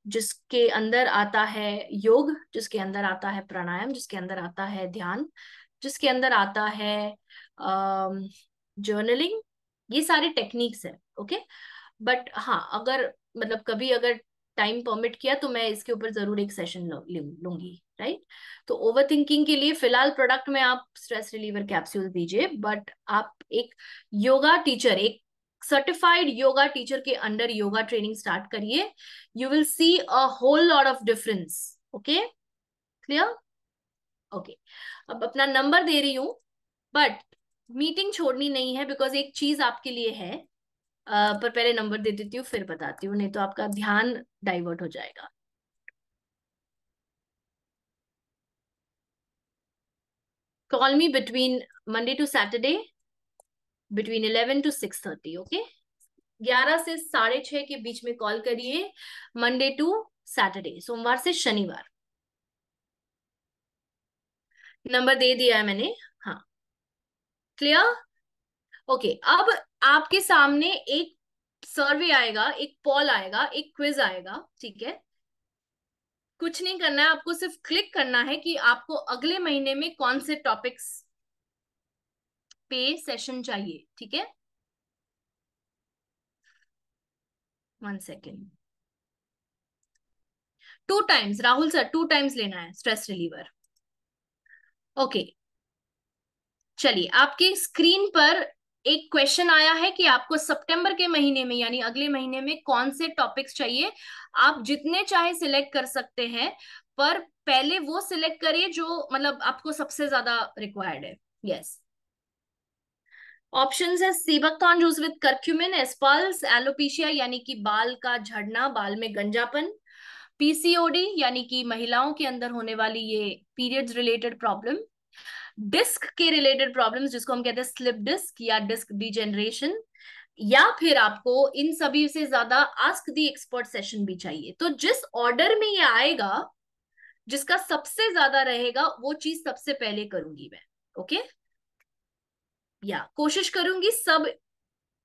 जिसके अंदर आता है योग, जिसके अंदर आता है प्राणायाम, जिसके अंदर आता है ध्यान, जिसके अंदर आता है जर्नलिंग, ये सारे टेक्निक्स है। ओके, बट हाँ, अगर मतलब कभी अगर टाइम परमिट किया तो मैं इसके ऊपर जरूर एक सेशन लूंगी, राइट। तो ओवर थिंकिंग के लिए फिलहाल प्रोडक्ट में आप स्ट्रेस रिलीवर कैप्सूल दीजिए, बट आप एक योगा टीचर, एक सर्टिफाइड योगा टीचर के अंडर योगा ट्रेनिंग स्टार्ट करिए। You will see a whole lot of difference. Okay, clear. Okay, अब अपना नंबर दे रही हूँ, बट मीटिंग छोड़नी नहीं है, बिकॉज एक चीज आपके लिए है। पर पहले नंबर दे देती हूँ फिर बताती हूँ, नहीं तो आपका ध्यान डाइवर्ट हो जाएगा। Call me between Monday to Saturday between 11 to 6:30। Okay, 11 से 6:30 के बीच में कॉल करिए, मंडे टू सैटरडे, सोमवार से शनिवार। नंबर दे दिया है मैंने। हाँ, क्लियर। ओके, अब आपके सामने एक सर्वे आएगा, एक पॉल आएगा, एक क्विज आएगा, ठीक है। कुछ नहीं करना है, आपको सिर्फ क्लिक करना है कि आपको अगले महीने में कौन से टॉपिक्स पे सेशन चाहिए, ठीक है। 1 second. 2 times Rahul sir, 2 times लेना है स्ट्रेस रिलीवर। ओके, चलिए, आपकी स्क्रीन पर एक क्वेश्चन आया है कि आपको सितंबर के महीने में यानी अगले महीने में कौन से टॉपिक्स चाहिए। आप जितने चाहे सिलेक्ट कर सकते हैं, पर पहले वो सिलेक्ट करिए जो मतलब आपको सबसे ज्यादा रिक्वायर्ड है। यस, ऑप्शंस है सीबकथॉर्न जूस विद करक्यूमिन, एस्पल्स, एलोपेशिया यानी कि बाल का झड़ना, बाल में गंजापन, पीसीओडी यानी कि महिलाओं के अंदर होने वाली ये पीरियड्स रिलेटेड प्रॉब्लम, डिस्क के रिलेटेड प्रॉब्लम्स जिसको हम कहते हैं स्लिप डिस्क या डिस्क डिजेनरेशन, या फिर आपको इन सभी से ज्यादा आस्क द एक्सपर्ट सेशन भी चाहिए। तो जिस ऑर्डर में ये आएगा, जिसका सबसे ज्यादा रहेगा वो चीज सबसे पहले करूंगी मैं। ओके, या कोशिश करूंगी सब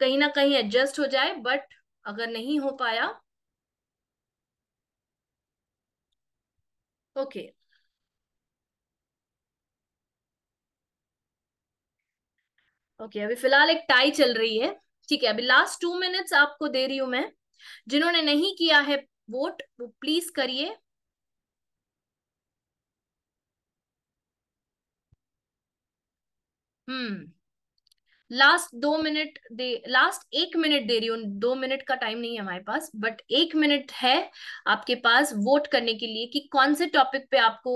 कहीं ना कहीं एडजस्ट हो जाए, बट अगर नहीं हो पाया, ओके। ओके, अभी फिलहाल एक टाई चल रही है, ठीक है। अभी लास्ट 2 मिनट्स आपको दे रही हूं मैं। जिन्होंने नहीं किया है वोट, वो प्लीज करिए। हम्म, लास्ट 1 मिनट दे रही हूँ, 2 मिनट का टाइम नहीं है हमारे पास, बट 1 मिनट है आपके पास वोट करने के लिए कि कौन से टॉपिक पे आपको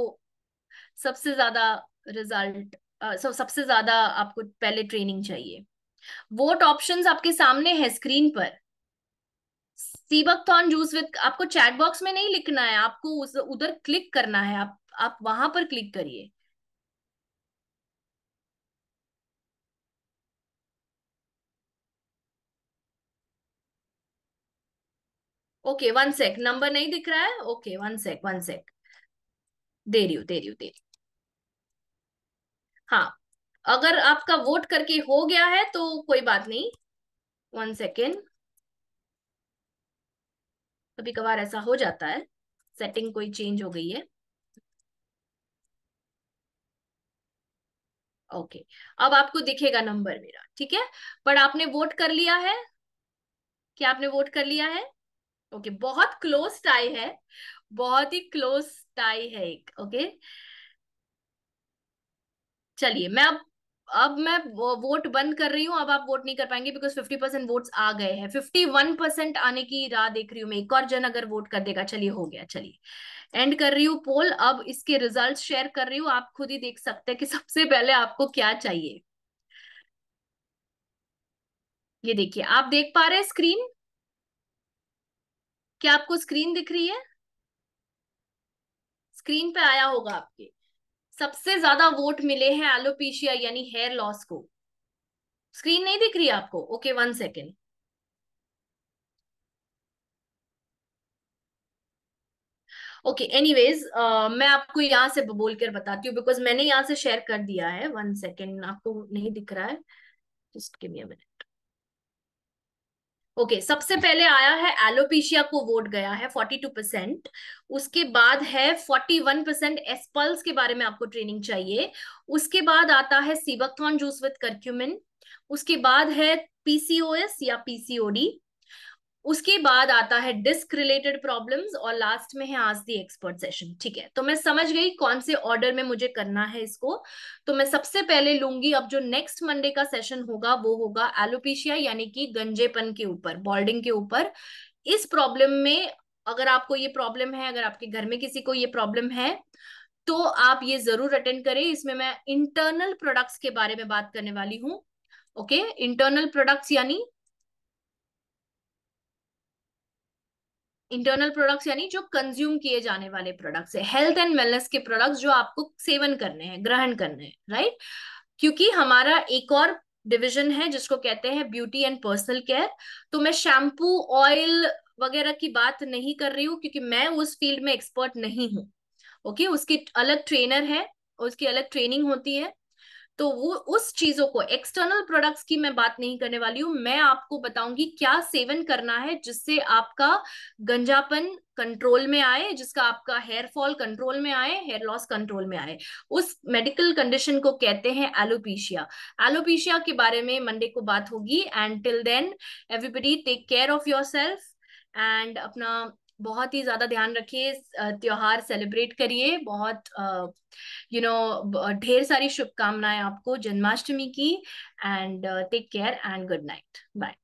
सबसे ज्यादा रिजल्ट, सबसे ज्यादा आपको पहले ट्रेनिंग चाहिए। वोट ऑप्शंस आपके सामने है स्क्रीन पर। सीबकथॉर्न जूस विद, आपको चैट बॉक्स में नहीं लिखना है, आपको उधर क्लिक करना है, आप वहां पर क्लिक करिए। ओके, वन सेक, नंबर नहीं दिख रहा है। Okay, one sec, one sec, दे रही हूँ, दे रही हूँ, दे रही हूँ। हाँ, अगर आपका वोट करके हो गया है तो कोई बात नहीं। वन सेकेंड, कभी कभार ऐसा हो जाता है, सेटिंग कोई चेंज हो गई है। ओके, अब आपको दिखेगा नंबर मेरा, ठीक है। पर आपने वोट कर लिया है? क्या आपने वोट कर लिया है? ओके, बहुत क्लोज टाई है, बहुत ही क्लोज टाई है एक। ओके, चलिए मैं अब मैं वोट बंद कर रही हूँ। अब आप वोट नहीं कर पाएंगे बिकॉज 50% वोट्स आ गए हैं। 51% आने की राह देख रही हूँ मैं, एक और जन अगर वोट कर देगा। चलिए, हो गया, चलिए एंड कर रही हूँ पोल। अब इसके रिजल्ट शेयर कर रही हूँ, आप खुद ही देख सकते हैं कि सबसे पहले आपको क्या चाहिए। ये देखिए, आप देख पा रहे हैं स्क्रीन? क्या आपको स्क्रीन दिख रही है? स्क्रीन पे आया होगा आपके। सबसे ज्यादा वोट मिले हैं एलोपेशिया यानी हेयर लॉस को। स्क्रीन नहीं दिख रही है आपको? Okay, one second. Okay, anyways, मैं आपको यहाँ से बोल कर बताती हूँ बिकॉज मैंने यहाँ से शेयर कर दिया है। वन सेकेंड, आपको नहीं दिख रहा है? Just give me a minute. Okay, सबसे पहले आया है एलोपेशिया को वोट गया है 42%। उसके बाद है 41% एस्पल्स के बारे में आपको ट्रेनिंग चाहिए। उसके बाद आता है सीबकथॉर्न जूस विद करक्यूमिन। उसके बाद है पीसीओएस या पीसीओडी। उसके बाद आता है डिस्क रिलेटेड प्रॉब्लम्स और लास्ट में है आज दी एक्सपर्ट सेशन। ठीक है, तो मैं समझ गई कौन से ऑर्डर में मुझे करना है इसको। तो मैं सबसे पहले लूंगी, अब जो नेक्स्ट मंडे का सेशन होगा वो होगा एलोपेशिया यानी कि गंजेपन के ऊपर, बॉल्डिंग के ऊपर। इस प्रॉब्लम में अगर आपको ये प्रॉब्लम है, अगर आपके घर में किसी को ये प्रॉब्लम है, तो आप ये जरूर अटेंड करें। इसमें मैं इंटरनल प्रोडक्ट्स के बारे में बात करने वाली हूँ। ओके, इंटरनल प्रोडक्ट्स यानी, इंटरनल प्रोडक्ट्स यानी जो कंज्यूम किए जाने वाले प्रोडक्ट्स है, हेल्थ एंड वेलनेस के प्रोडक्ट्स जो आपको सेवन करने हैं, ग्रहण करने हैं, राइट। क्योंकि हमारा एक और डिवीजन है जिसको कहते हैं ब्यूटी एंड पर्सनल केयर। तो मैं शैम्पू, ऑयल वगैरह की बात नहीं कर रही हूँ क्योंकि मैं उस फील्ड में एक्सपर्ट नहीं हूँ। ओके, उसकी अलग ट्रेनर है, उसकी अलग ट्रेनिंग होती है। तो वो उस चीजों को, एक्सटर्नल प्रोडक्ट्स की मैं बात नहीं करने वाली हूँ। मैं आपको बताऊंगी क्या सेवन करना है जिससे आपका गंजापन कंट्रोल में आए, जिसका आपका हेयर फॉल कंट्रोल में आए, हेयर लॉस कंट्रोल में आए। उस मेडिकल कंडीशन को कहते हैं एलोपेशिया। एलोपेशिया के बारे में मंडे को बात होगी। And till then everybody take care of yourself and अपना बहुत ही ज्यादा ध्यान रखिए। त्योहार सेलिब्रेट करिए, बहुत ढेर सारी शुभकामनाएं आपको जन्माष्टमी की। And take care and good night, bye.